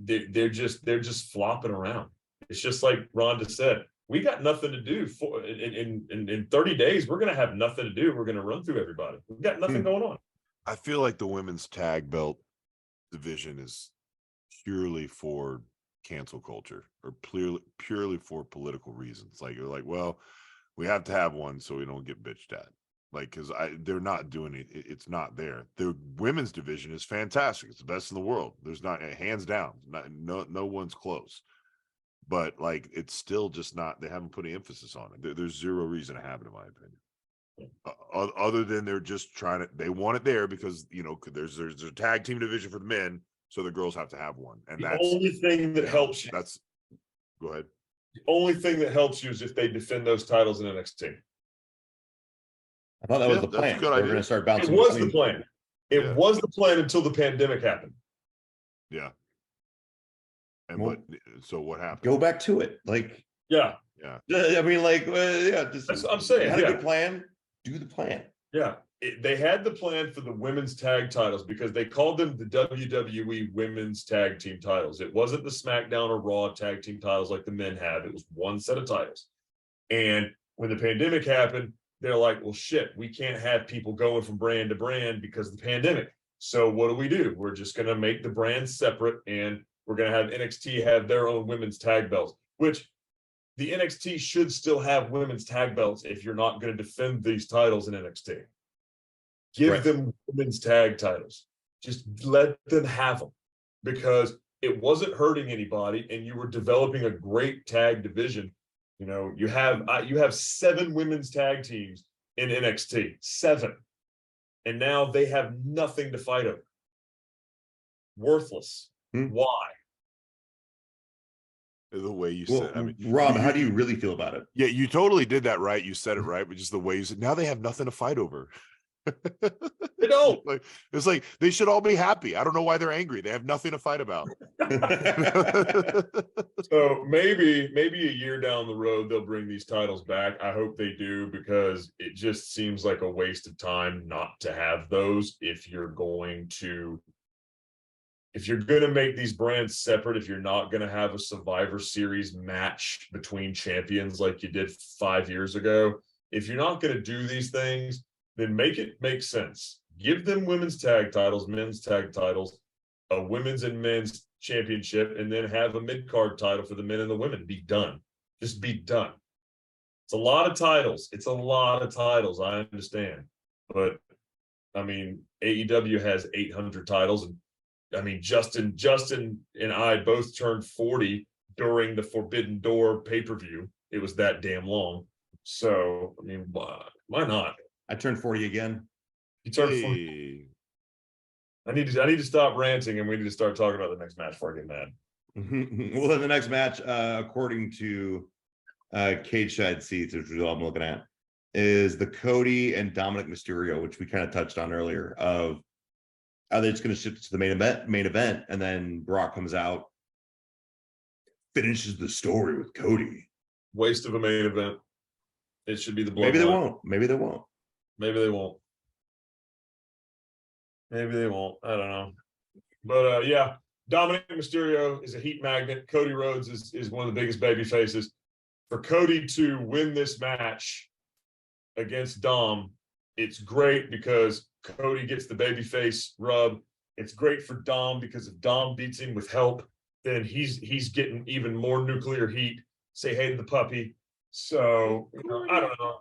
they're just flopping around. It's just like Ronda said, we got nothing to do for in 30 days. We're going to have nothing to do. We're going to run through everybody. We've got nothing going on. I feel like the women's tag belt division is purely for cancel culture, or purely for political reasons. Like, well, we have to have one so we don't get bitched at. Like, because they're not doing it. It's not there. The women's division is fantastic. It's the best in the world. There's not, hands down, no one's close. But like, it's still just not. They haven't put any emphasis on it. There's zero reason to have it, in my opinion. Other than they're just trying to. They want it there because there's a tag team division for the men, so the girls have to have one. And that's the only thing that helps you. Go ahead. The only thing that helps you is if they defend those titles in NXT. I thought that was the plan. They were going to start bouncing. It was the plan. It was the plan until the pandemic happened. Yeah. And so what happened? Go back to it. Like, yeah. I mean, like, that's what I'm saying. You had a good plan. Do the plan. Yeah. They had the plan for the women's tag titles because they called them the WWE Women's Tag Team titles. It wasn't the SmackDown or Raw tag team titles like the men have. It was one set of titles. And when the pandemic happened, they're like, well, shit, we can't have people going from brand to brand because of the pandemic. So what do? We're just going to make the brands separate, and we're going to have NXT have their own women's tag belts, which the NXT should still have women's tag belts if you're not going to defend these titles in NXT. Give them women's tag titles. Just let them have them, because it wasn't hurting anybody, and you were developing a great tag division. You know, you have 7 women's tag teams in NXT, 7, and now they have nothing to fight over. Worthless. Why? The way you said it. I mean, Rob, how do you really feel about it? Yeah, you totally did that right. You said it right, but just the way you said, now they have nothing to fight over. They don't. Like, it's like they should all be happy. I don't know why they're angry. They have nothing to fight about. So maybe a year down the road they'll bring these titles back. I hope they do, because it just seems like a waste of time not to have those if you're going to make these brands separate. If you're not going to have a Survivor Series match between champions like you did 5 years ago, if you're not going to do these things, then make it make sense. Give them women's tag titles, men's tag titles, a women's and men's championship, and then have a mid-card title for the men and the women. Be done. Just be done. It's a lot of titles. I understand. But I mean, AEW has 800 titles, and I mean, Justin and I both turned 40 during the Forbidden Door pay-per-view. It was that damn long. So, I mean, why not? I turned 40 again. You turned 40. I need to stop ranting, and we need to start talking about the next match before I get mad. Well, then the next match, according to Cage Side Seats, which is all I'm looking at, is the Cody and Dominic Mysterio, which we kind of touched on earlier, of are they just going to shift to the main event, and then Brock comes out, finishes the story with Cody. Waste of a main event. It should be the bloodline. Maybe they won't. Maybe they won't. Maybe they won't. Maybe they won't. I don't know. But yeah, Dominic Mysterio is a heat magnet. Cody Rhodes is one of the biggest baby faces. For Cody to win this match against Dom, it's great because Cody gets the babyface rub. It's great for Dom because if Dom beats him with help, then he's getting even more nuclear heat. Say hey to the puppy. So, you know, I don't know.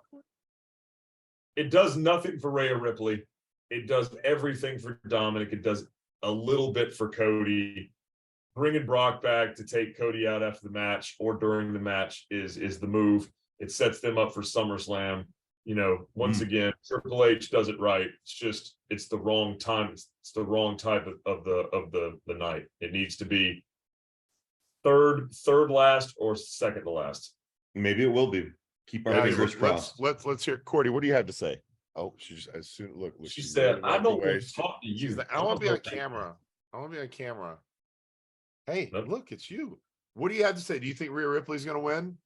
It does nothing for Rhea Ripley. It does everything for Dominic. It does a little bit for Cody. Bringing Brock back to take Cody out after the match or during the match is the move. It sets them up for SummerSlam. You know, once again, Triple H does it right. It's the wrong time. It's the wrong type of the night. It needs to be third last or second to last. Maybe it will be. Keep our fingers crossed. Let's hear Cordy. What do you have to say? Oh, she's as soon look. She said, "I don't want to talk to you. Like, I want to be on camera. I want to be on camera." Hey, look, it's you. What do you have to say? Do you think Rhea Ripley's going to win?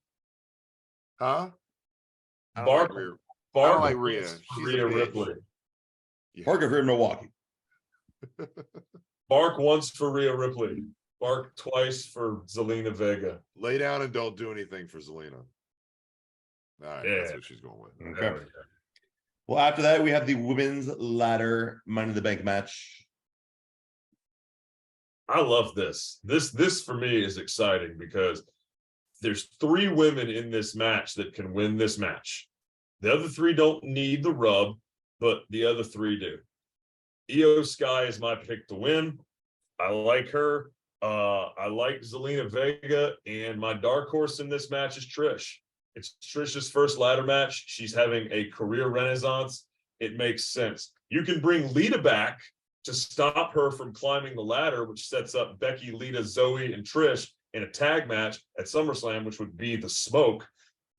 Huh? Bark I don't like Rhea. She's Rhea Ripley. Yeah. Bark if you're in Milwaukee. Bark once for Rhea Ripley. Bark twice for Zelina Vega. Lay down and don't do anything for Zelina. All right, that's what she's going with. Okay. Well, after that, we have the women's ladder Money in the Bank match. I love this. This for me is exciting because there's 3 women in this match that can win this match. The other 3 don't need the rub, but the other 3 do. Io Sky is my pick to win. I like her. I like Zelina Vega, and my dark horse in this match is Trish. It's Trish's first ladder match. She's having a career renaissance. It makes sense. You can bring Lita back to stop her from climbing the ladder, which sets up Becky, Lita, Zoe, and Trish in a tag match at SummerSlam, which would be the smoke.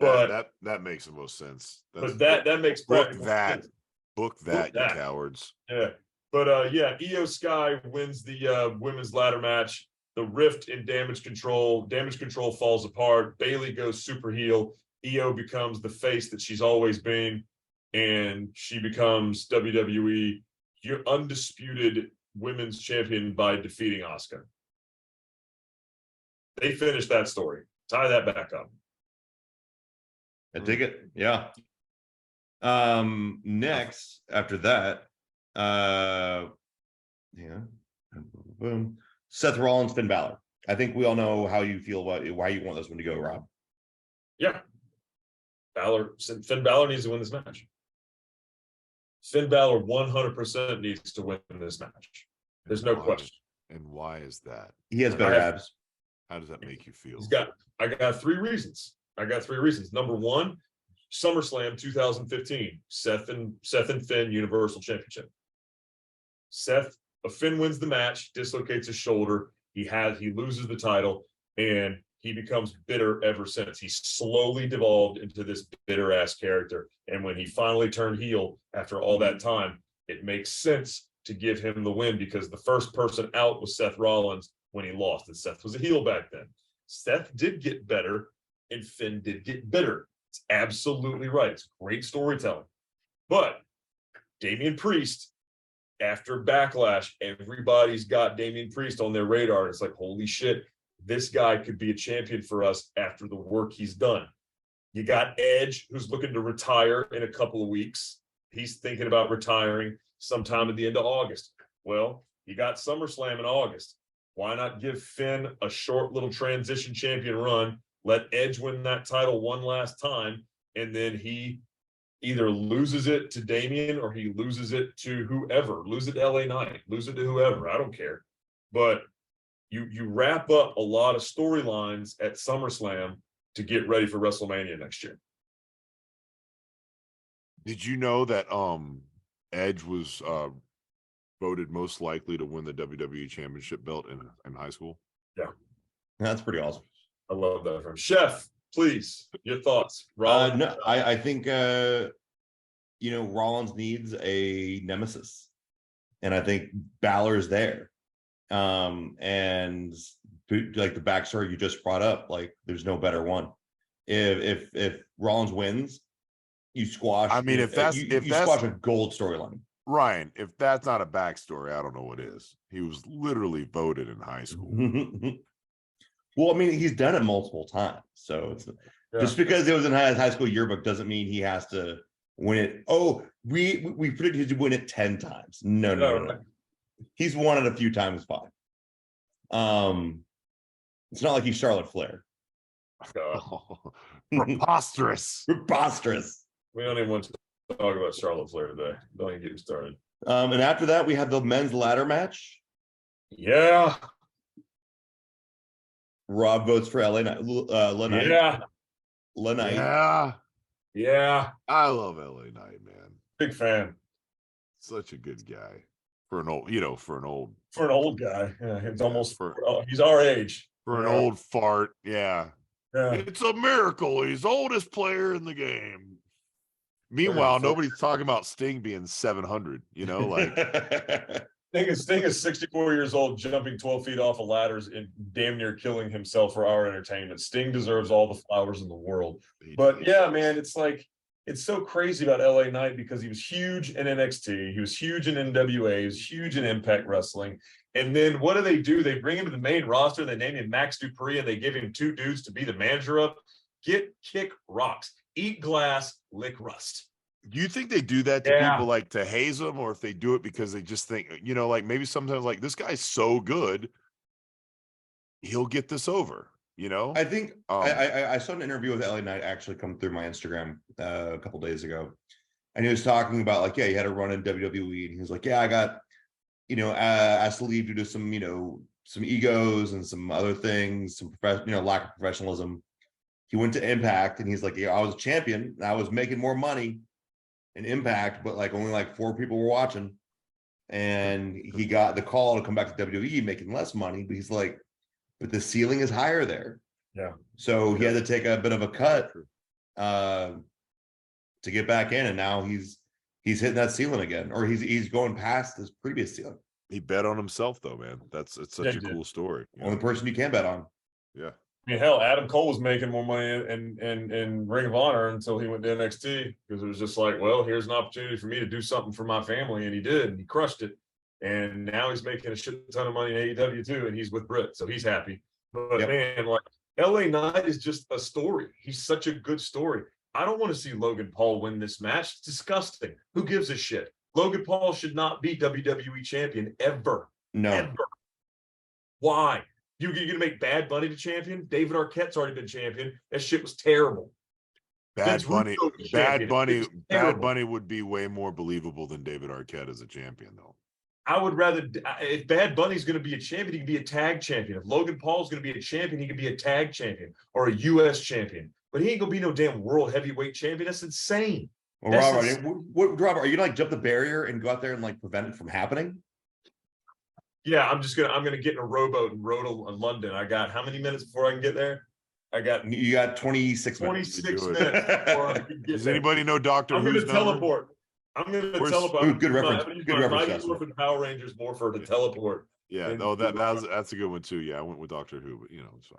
But that makes the most sense. But that makes book that. sense. Book that, you cowards. Yeah. But yeah, Io Sky wins the women's ladder match. The rift in Damage Control. Damage Control falls apart. Bayley goes super heel. Io becomes the face that she's always been, and she becomes WWE undisputed women's champion by defeating Asuka. They finished that story. Tie that back up. I dig it. Yeah. Next, after that, boom. Seth Rollins, Finn Balor. I think we all know how you feel about why you want this one to go, Rob. Yeah. Finn Balor needs to win this match. Finn Balor 100% needs to win this match. There's no question. And why is that? He has better abs. How does that make you feel? I got 3 reasons. Number 1, SummerSlam 2015, Seth and Finn Universal Championship. Finn wins the match, dislocates his shoulder. He loses the title, and he becomes bitter ever since. He slowly devolved into this bitter ass character. And when he finally turned heel after all that time, it makes sense to give him the win, because the first person out was Seth Rollins when he lost, and Seth was a heel back then. Seth did get better, and Finn did get bitter. It's absolutely right. It's great storytelling. But Damian Priest, after Backlash, everybody's got Damian Priest on their radar. It's like, holy shit, this guy could be a champion for us after the work he's done. You got Edge, who's looking to retire in a couple of weeks. He's thinking about retiring sometime at the end of August. Well, you got SummerSlam in August. Why not give Finn a short little transition champion run, let Edge win that title one last time, and then he either loses it to Damian or he loses it to whoever, lose it to LA Knight, lose it to whoever, I don't care. But you wrap up a lot of storylines at SummerSlam to get ready for WrestleMania next year. Did you know that Edge was voted most likely to win the WWE Championship belt in high school? Yeah. That's pretty awesome. I love that from Chef. Please, your thoughts. Rollins? No, I think Rollins needs a nemesis, and I think Balor's there. And like the backstory you just brought up, like there's no better one. If Rollins wins, you squash. I mean, if that's squash a gold storyline. Ryan, if that's not a backstory, I don't know what is. He was literally voted in high school. Well, I mean, he's done it multiple times, so it's just because it was in high school yearbook doesn't mean he has to win it. Oh, we predicted he'd win it 10 times. No. He's won it a few times, 5. It's not like he's Charlotte Flair. Preposterous. We don't even want to talk about Charlotte Flair today. Don't even get me started. And after that, we have the men's ladder match. Yeah. Rob votes for LA Knight. Yeah. Yeah. I love LA Knight, man. Big fan. Such a good guy. For an old guy. Yeah, it's almost he's our age. For an old fart, yeah. It's a miracle. He's the oldest player in the game. Meanwhile, nobody's talking about Sting being 700, like Sting is 64 years old, jumping 12 feet off of ladders and damn near killing himself for our entertainment. Sting deserves all the flowers in the world. But yeah, man, it's like, it's so crazy about LA Knight because he was huge in NXT. He was huge in NWA. He was huge in Impact Wrestling. And then what do? They bring him to the main roster. They name him Max Dupree, and they give him 2 dudes to be the manager of. Kick rocks. Eat glass, lick rust. Do you think they do that to people, like to haze them, or if they do it because they just think, like maybe sometimes like this guy's so good, he'll get this over, I think I saw an interview with LA Knight actually come through my Instagram a couple days ago, and he was talking about like, he had a run in WWE, and he was like, I got, asked to leave due to some, some egos and some other things, some lack of professionalism. He went to Impact, and he's like, I was a champion, and I was making more money in Impact, but like only like 4 people were watching, and he got the call to come back to WWE making less money, but he's like, but the ceiling is higher there. Yeah. So he had to take a bit of a cut to get back in, and now he's hitting that ceiling again, or he's going past his previous ceiling. He bet on himself though, man. It's such a cool story. Only person you can bet on. Yeah. I mean, hell, Adam Cole was making more money in Ring of Honor until he went to NXT, because it was just like, well, here's an opportunity for me to do something for my family, and he did, and he crushed it. And now he's making a shit ton of money in AEW too, and he's with Britt, so he's happy. But man, like LA Knight is just a story. He's such a good story. I don't want to see Logan Paul win this match. It's disgusting. Who gives a shit? Logan Paul should not be WWE champion ever. No. Ever. Why? You're gonna make Bad Bunny the champion? David Arquette's already been champion. That shit was terrible. Bad Bunny, Russo was Bad champion. Bunny, It's Bad terrible. Bunny would be way more believable than David Arquette as a champion, though. I would rather, if Bad Bunny's going to be a champion, he can be a tag champion. If Logan Paul's going to be a champion, he can be a tag champion or a U.S. champion. But he ain't going to be no damn world heavyweight champion. That's insane. Well, That's Robert, are you gonna like jump the barrier and go out there and like prevent it from happening? Yeah, I'm gonna get in a rowboat and row to London. I got how many minutes before I can get there? You got 26 minutes. 26 minutes before I can get Does there. anybody know Doctor I'm Who's gonna number? teleport. I'm gonna Where's- teleport. Ooh, good reference. I'm gonna use Good my reference, Mighty Justin. Morphin Power Rangers Morpher to teleport. Yeah, And- no, that's a good one too. Yeah, I went with Doctor Who, but it's fine.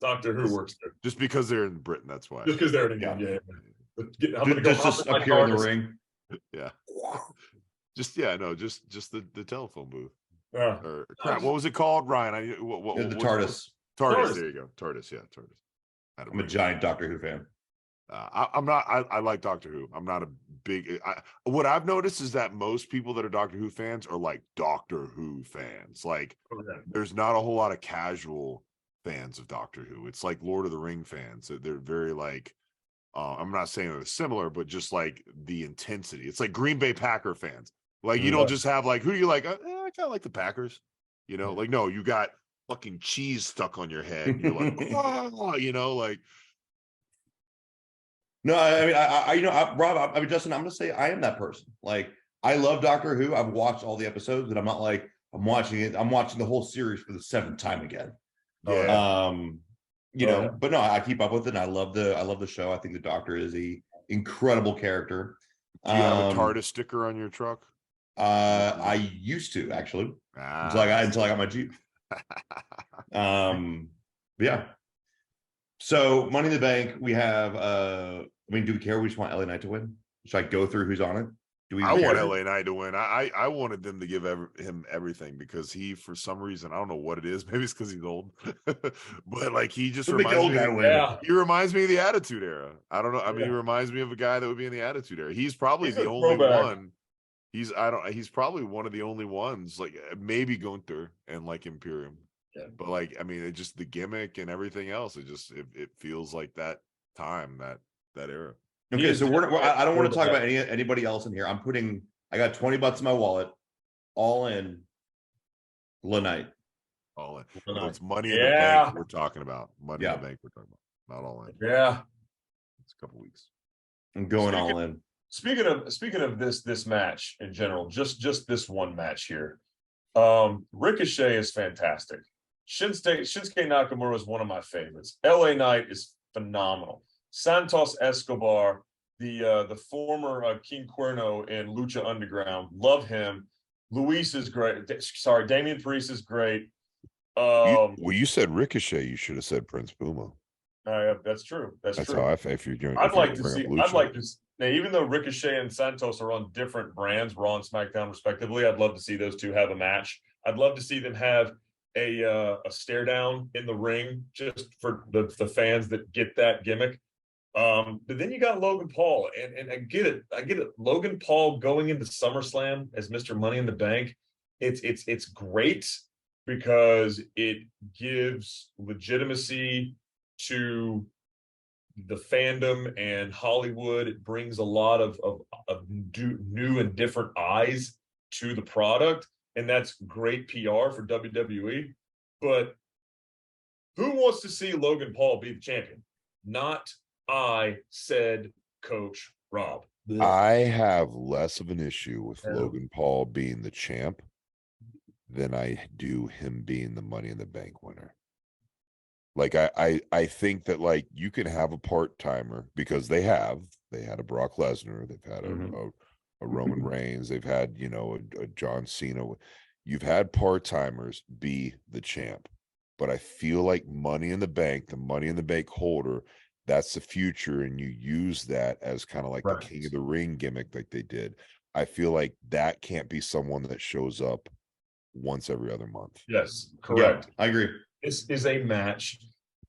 Doctor Who works there. Just because they're in Britain, that's why. Just because they're in England, yeah. I'm gonna go hop Just in my appear in the TARDIS. ring. Yeah. Just the telephone booth. Yeah. Or crap, what was it called, Ryan? The what- TARDIS. TARDIS. There you go. TARDIS. Yeah, TARDIS. I'm a giant Doctor Who fan. I'm not. I like Doctor Who. I'm not a big. What I've noticed is that most people that are Doctor Who fans are like Doctor Who fans. Like, Okay. there's not a whole lot of casual fans of Doctor Who. It's like Lord of the Ring fans. They're very like. I'm not saying they're similar, but just like the intensity. It's like Green Bay Packer fans. Like, you don't just have like, who do you like? I kind of like the Packers. Like, no, you got fucking cheese stuck on your head. And you're like, oh, like. No, I mean, Rob, I mean, Justin, I'm gonna say I am that person. Like, I love Doctor Who. I've watched all the episodes, but I'm not like I'm watching it. I'm watching the whole series for the 7th time again. Yeah. But no, I keep up with it. And I love the show. I think the Doctor is a incredible character. Do you have a TARDIS sticker on your truck? I used to actually until I got my Jeep. Yeah. So Money in the Bank, we have do we care? We just want LA Knight to win. Should I go through who's on it? Do we I care? want LA Knight to win. I wanted them to give him everything because he, for some reason, I don't know what it is. Maybe it's because he's old, but like he just Make the reminds old me. guy win. Yeah. He reminds me of the Attitude Era. I don't know. I mean, he Yeah. reminds me of a guy that would be in the Attitude Era. He's probably He's the a only throwback. one. He's probably one of the only ones. Like maybe Gunther and like Imperium. Yeah. But like, I mean, it just the gimmick and everything else. It feels like that time, that era. Okay, so I don't want to talk quarterback. about anybody else in here. I got $20 in my wallet, all in LA Knight. All in. LA No, Knight. it's Money in the Yeah. Bank we're talking about. Money in Yeah. the Bank we're talking about. Not all in. Yeah. It's a couple weeks. I'm going all in. Speaking of this match in general, just this one match here. Ricochet is fantastic. Shinsuke Nakamura is one of my favorites. LA Knight is phenomenal. Santos Escobar, the former King Cuerno in Lucha Underground, love him. Luis is great. Sorry, Damian Priest is great. You said Ricochet. You should have said Prince Puma. That's true. That's true. how I if you're doing. I'd like to see. Now, even though Ricochet and Santos are on different brands, Raw and SmackDown respectively, I'd love to see those two have a match. I'd love to see them have a stare down in the ring, just for the fans that get that gimmick. But then you got Logan Paul, and I get it. Logan Paul going into SummerSlam as Mr. Money in the Bank, it's great because it gives legitimacy to the fandom and Hollywood. It brings a lot of new and different eyes to the product, and that's great PR for WWE. But who wants to see Logan Paul be the champion? Not I, said Coach Rob. I have less of an issue with Yeah. Logan Paul being the champ than I do him being the Money in the Bank winner. Like I think that like you can have a part-timer because they had a Brock Lesnar, they've had a Roman Reigns, they've had a John Cena. You've had part-timers be the champ, but I feel like Money in the Bank, the Money in the Bank holder, that's the future, and you use that as kind of like Right. the King of the Ring gimmick like they did. I feel like that can't be someone that shows up once every other month. Yes, correct. Yeah, I agree. This is a match.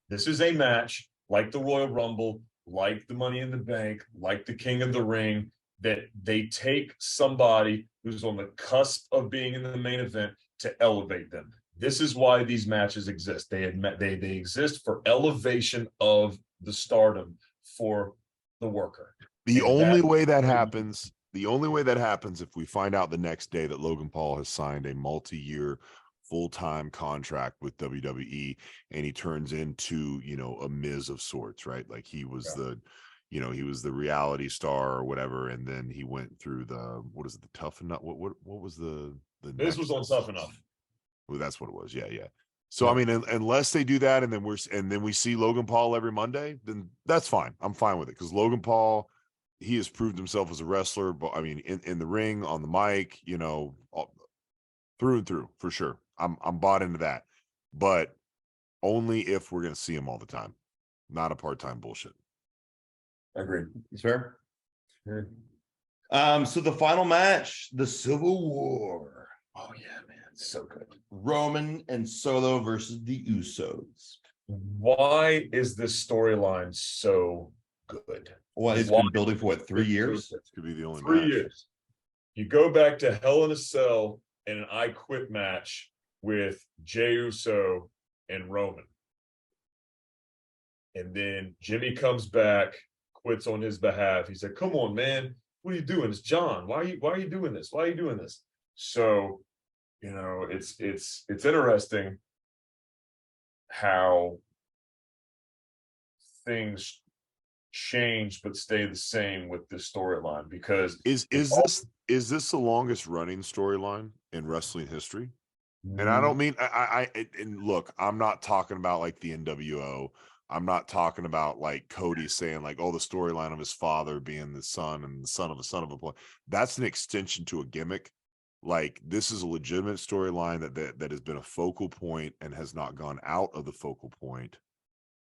This is a match like the Royal Rumble, like the Money in the Bank, like the King of the Ring, that they take somebody who's on the cusp of being in the main event to elevate them. This is why these matches exist. They exist for elevation of the stardom for the worker. The And only way that happens, if we find out the next day that Logan Paul has signed a multi-year full-time contract with WWE and he turns into, a Miz of sorts, right? Like he was he was the reality star or whatever, and then he went through the Tough Enough. What was the Miz was on Tough Enough. Well, that's what it was. Yeah. So I mean, unless they do that, and then we see Logan Paul every Monday, then that's fine. I'm fine with it because Logan Paul, he has proved himself as a wrestler. But I mean, in the ring, on the mic, through and through for sure. I'm bought into that, but only if we're gonna see him all the time, not a part-time bullshit. Agreed. It's fair. So the final match, the Civil War. Oh yeah, man, it's so good. Roman and Solo versus the Usos. Why is this storyline so good? Well, it's been building for 3 years? This could be the only 3 match. years. You go back to Hell in a Cell and an I Quit match with Jey Uso and Roman. And then Jimmy comes back, quits on his behalf. He said, "Come on, man. What are you doing? It's John. Why are you doing this? Why are you doing this?" So, it's interesting how things change but stay the same with this storyline, because Is this the longest running storyline in wrestling history? And I don't mean and look, I'm not talking about like the NWO. I'm not talking about like Cody saying like, oh, the storyline of his father being the son and the son of a boy. That's an extension to a gimmick. Like this is a legitimate storyline that has been a focal point and has not gone out of the focal point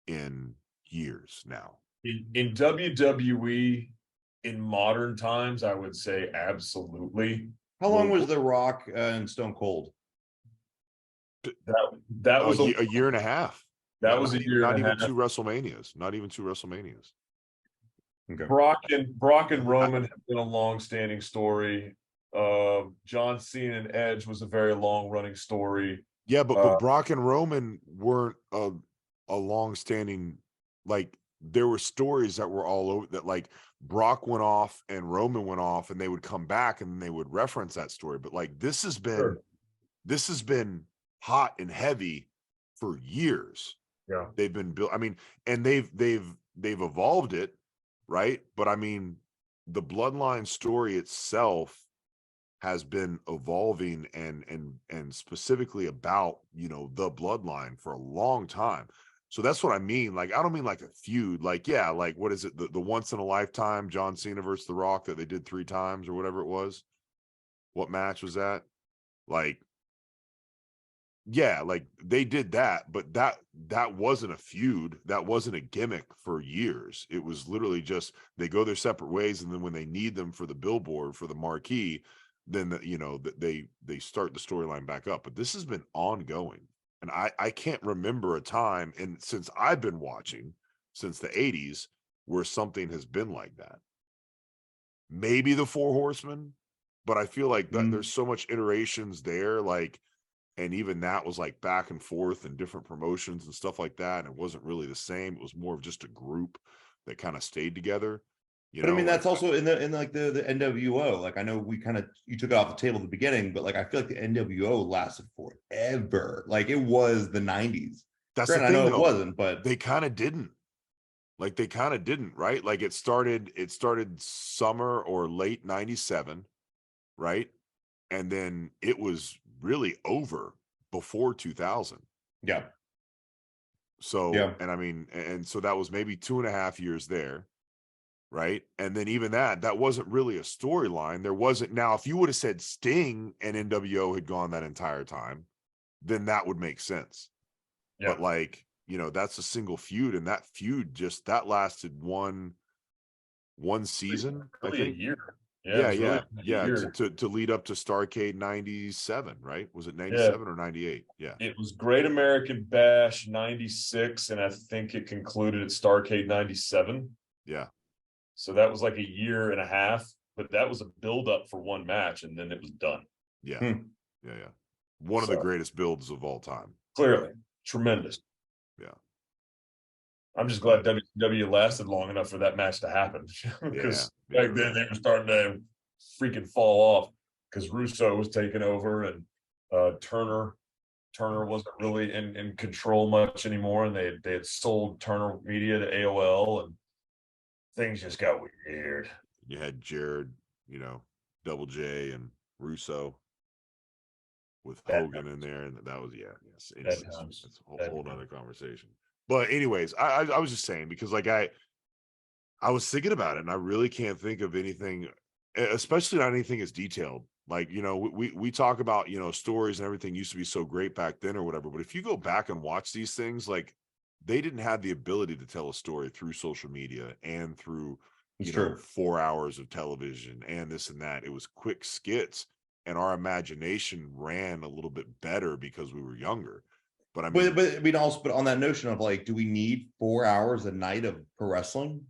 in years now. in WWE in modern times, I would say absolutely. How long was The Rock and Stone Cold? That was a year and a half. That was a year not and even a half. 2 WrestleManias. Not even 2 WrestleManias. Okay. Brock and Roman have been a long-standing story. John Cena and Edge was a very long-running story. Yeah, but Brock and Roman weren't a long-standing, like there were stories that were all over that, like Brock went off and Roman went off and they would come back and they would reference that story. But like this has been hot and heavy for years. Yeah. They've been built. I mean, and they've evolved it, right? But I mean, the bloodline story itself has been evolving and specifically about, the bloodline for a long time. So that's what I mean. Like, I don't mean like a feud. Like, yeah, like what is it? The once in a lifetime John Cena versus The Rock that they did 3 times or whatever it was. What match was that? Like, yeah, like they did that, but that wasn't a feud. That wasn't a gimmick for years. It was literally just they go their separate ways, and then when they need them for the billboard, for the marquee, then they start the storyline back up. But this has been ongoing, and I can't remember a time, and since I've been watching since the 80s, where something has been like that. Maybe the 4 Horsemen, but I feel like there's so much iterations there, like. And even that was like back and forth and different promotions and stuff like that. And it wasn't really the same. It was more of just a group that kind of stayed together. But I mean, that's also in the NWO. Like I know you took it off the table at the beginning, but like I feel like the NWO lasted forever. Like it was the 90s. That's the thing, I know though, it wasn't, but they kind of didn't. Like they kind of didn't, right? Like it started summer or late 97, right? And then it was really over before 2000. Yeah. So, yeah. And I mean, and so that was maybe 2.5 years there. Right. And then even that wasn't really a storyline. There wasn't. Now, if you would have said Sting and NWO had gone that entire time, then that would make sense. Yeah. But like, that's a single feud, and that feud that lasted one season. Really I think a year. Yeah. To lead up to Starrcade 97, right? Was it 97 or 98? Yeah. It was Great American Bash 96, and I think it concluded at Starrcade 97. Yeah. So that was like a year and a half, but that was a build-up for one match, and then it was done. Yeah. Yeah. One of the greatest builds of all time. Clearly, tremendous. Yeah. I'm just glad WWE lasted long enough for that match to happen because back then they were starting to freaking fall off because Russo was taking over and Turner wasn't really in control much anymore, and they had sold Turner Media to AOL, and things just got weird. You had Jared, Double J and Russo with Hogan in there, and that was it's a whole other conversation. But anyways, I was just saying, because like I was thinking about it, and I really can't think of anything, especially not anything as detailed. Like, we talk about, stories and everything used to be so great back then or whatever. But if you go back and watch these things, like, they didn't have the ability to tell a story through social media and through, 4 hours of television and this and that. It was quick skits, and our imagination ran a little bit better because we were younger. But I mean, but on that notion of like, do we need 4 hours a night of pro wrestling?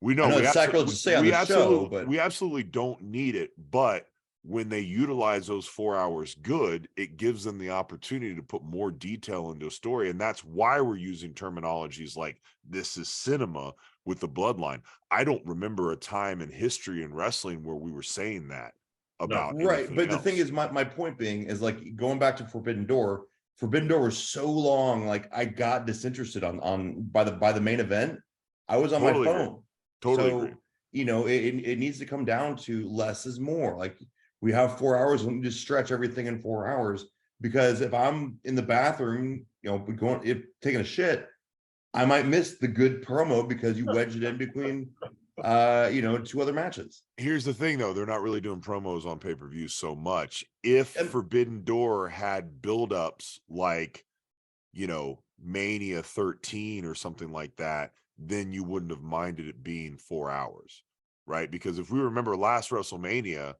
We know it's sacrilege to say on the show, but we absolutely don't need it. But when they utilize those 4 hours good, it gives them the opportunity to put more detail into a story. And that's why we're using terminologies like this is cinema with the bloodline. I don't remember a time in history in wrestling where we were saying that about right. But else. The thing is, my point being is, like, going back to Forbidden Door was so long, like I got disinterested by the main event. I was on my phone. Totally agree. It needs to come down to less is more. Like, we have 4 hours, we just stretch everything in 4 hours, because if I'm in the bathroom, taking a shit, I might miss the good promo because you wedged it in between two other matches. Here's the thing, though, they're not really doing promos on pay-per-view so much. If Forbidden Door had buildups like, Mania 13 or something like that, then you wouldn't have minded it being 4 hours, right? Because if we remember last WrestleMania,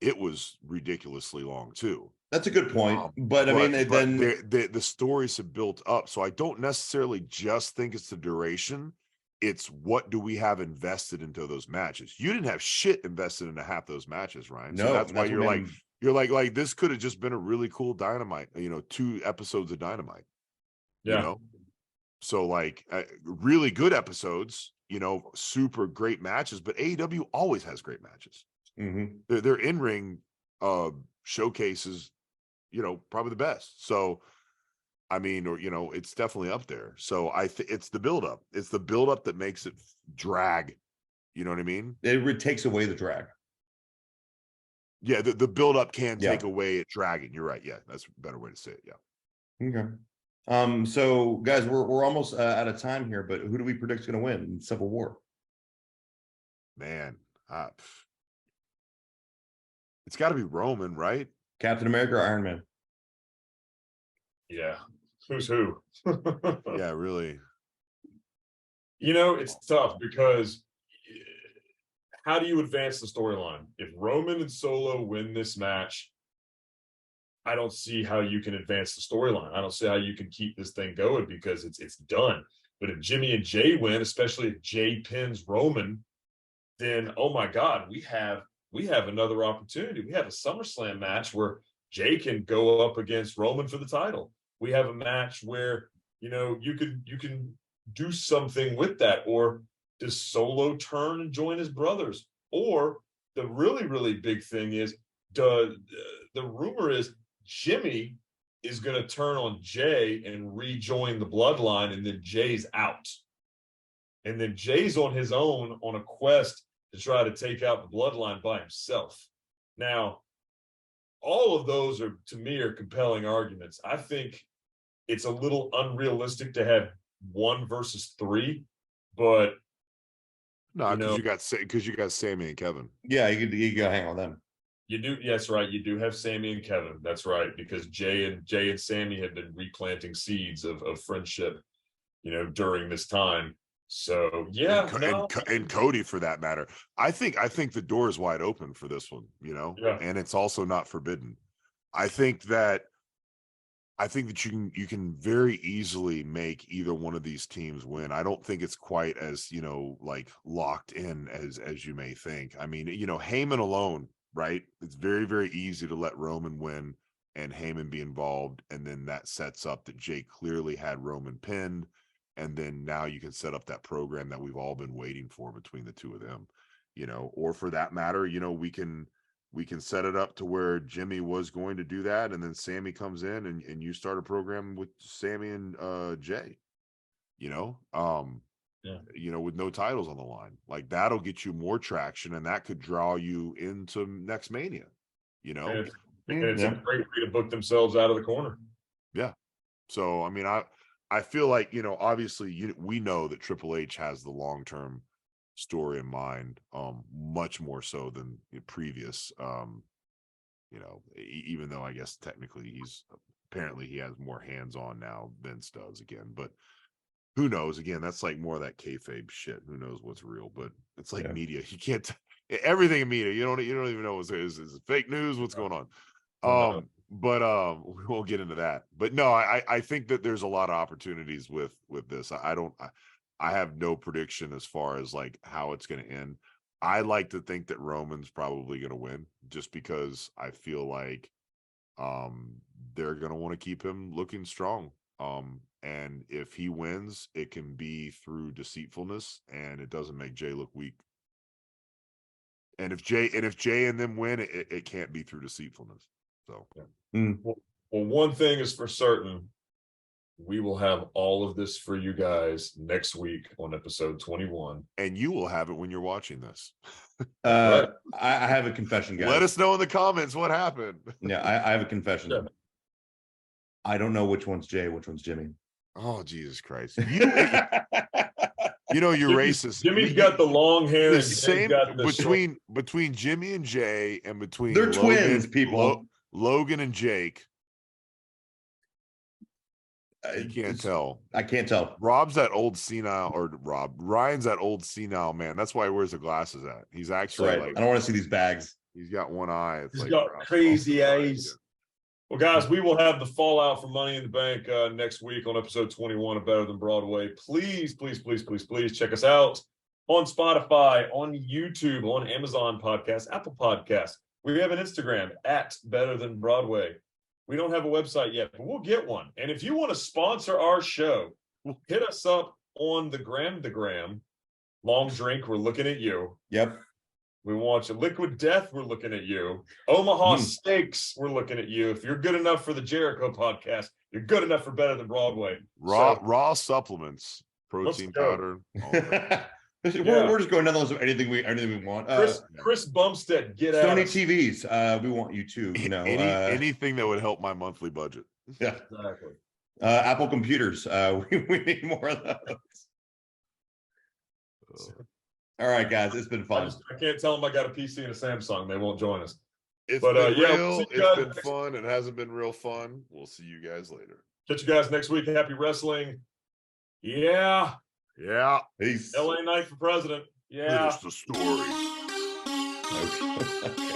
it was ridiculously long too. That's a good point. But the stories have built up. So I don't necessarily just think it's the duration. It's what do we have invested into those matches? You didn't have shit invested into half those matches, Ryan. No, so that's why you're like, this could have just been a really cool Dynamite, 2 episodes of Dynamite. Yeah. So like really good episodes, super great matches, but AEW always has great matches. Mm-hmm. Their in-ring showcases, probably the best. So, I mean, it's definitely up there. So I think it's the buildup. It's the buildup that makes it drag. You know what I mean? It takes away the drag. Yeah, the buildup can take away it dragging. You're right. Yeah, that's a better way to say it. Yeah. Okay. So guys, we're almost out of time here, but who do we predict is going to win in Civil War? Man, it's got to be Roman, right? Captain America or Iron Man? Yeah. Who's who? Yeah, really. It's tough because how do you advance the storyline? If Roman and Solo win this match, I don't see how you can advance the storyline. I don't see how you can keep this thing going because it's done. But if Jimmy and Jay win, especially if Jay pins Roman, then oh my God, we have another opportunity. We have a SummerSlam match where Jay can go up against Roman for the title. We have a match where you can do something with that. Or does Solo turn and join his brothers? Or the really, really big thing is, the rumor is Jimmy is going to turn on Jay and rejoin the bloodline, and then Jay's out. And then Jay's on his own on a quest to try to take out the bloodline by himself. Now, all of those to me are compelling arguments. I think it's a little unrealistic to have 1 versus 3, but no, because you got Sammy and Kevin. Yeah, you got to hang on them. You do. That's right. You do have Sammy and Kevin. That's right. Because Jay and Sammy have been replanting seeds of friendship, during this time. So yeah, and Cody for that matter. I think the door is wide open for this one, and it's also not forbidden. I think that you can very easily make either one of these teams win. I don't think it's quite as like locked in as you may think. I mean, Heyman alone, right? It's very, very easy to let Roman win and Heyman be involved, and then that sets up that Jay clearly had Roman pinned, and then now you can set up that program that we've all been waiting for between the two of them, or for that matter, we can set it up to where Jimmy was going to do that, and then Sammy comes in and you start a program with Sammy and Jay, with no titles on the line. Like, that'll get you more traction, and that could draw you into next Mania, And it's a great way to book themselves out of the corner. Yeah. So, I mean, I feel like, obviously we know that Triple H has the long-term story in mind, much more so than previous, even though I guess technically he has more hands-on now, Vince does again, but who knows? Again, that's like more of that kayfabe shit. Who knows what's real? But it's like media. You can't everything in media. You don't even know is it fake news? What's going on? But we won't get into that. But no, I think that there's a lot of opportunities with this. I have no prediction as far as like how it's going to end. I like to think that Roman's probably going to win, just because I feel like they're going to want to keep him looking strong. And if he wins, it can be through deceitfulness, and it doesn't make Jay look weak. And if Jay and them win, it can't be through deceitfulness. So, well, one thing is for certain: we will have all of this for you guys next week on episode 21, and you will have it when you're watching this. Right. I have a confession, guys. Let us know in the comments what happened. Yeah, I have a confession. Yeah. I don't know which one's Jay, which one's Jimmy. Oh, Jesus Christ. You're racist. Jimmy's got the long hair. The same between Jimmy and Jay, and between they're twins, people. Logan and Jake. You can't tell. I can't tell. Ryan's that old senile man. That's why he wears the glasses at. He's actually right. I don't want to see these bags. He's got one eye. He's got crazy eyes. Well, guys, we will have the fallout for Money in the Bank next week on episode 21 of Better Than Broadway. Please, please, please, please, please check us out on Spotify, on YouTube, on Amazon Podcasts, Apple Podcasts. We have an Instagram at Better Than Broadway. We don't have a website yet, but we'll get one. And if you want to sponsor our show, hit us up on the gram. Long Drink, we're looking at you. Yep. We want you. Liquid Death, we're looking at you. Omaha Steaks, we're looking at you. If you're good enough for the Jericho podcast, you're good enough for Better Than Broadway. Raw supplements, protein powder. We're just going down those anything we want. Chris Bumstead, get out. Sony TVs. We want you too. Anything that would help my monthly budget. Yeah, exactly. Apple computers. We need more of those. All right, guys, it's been fun. I can't tell them I got a PC and a Samsung. They won't join us. It's been real. It's been fun. It hasn't been real fun. We'll see you guys later. Catch you guys next week. Happy wrestling. Yeah. Peace. LA Knight for president. Yeah. Finish the story. Okay.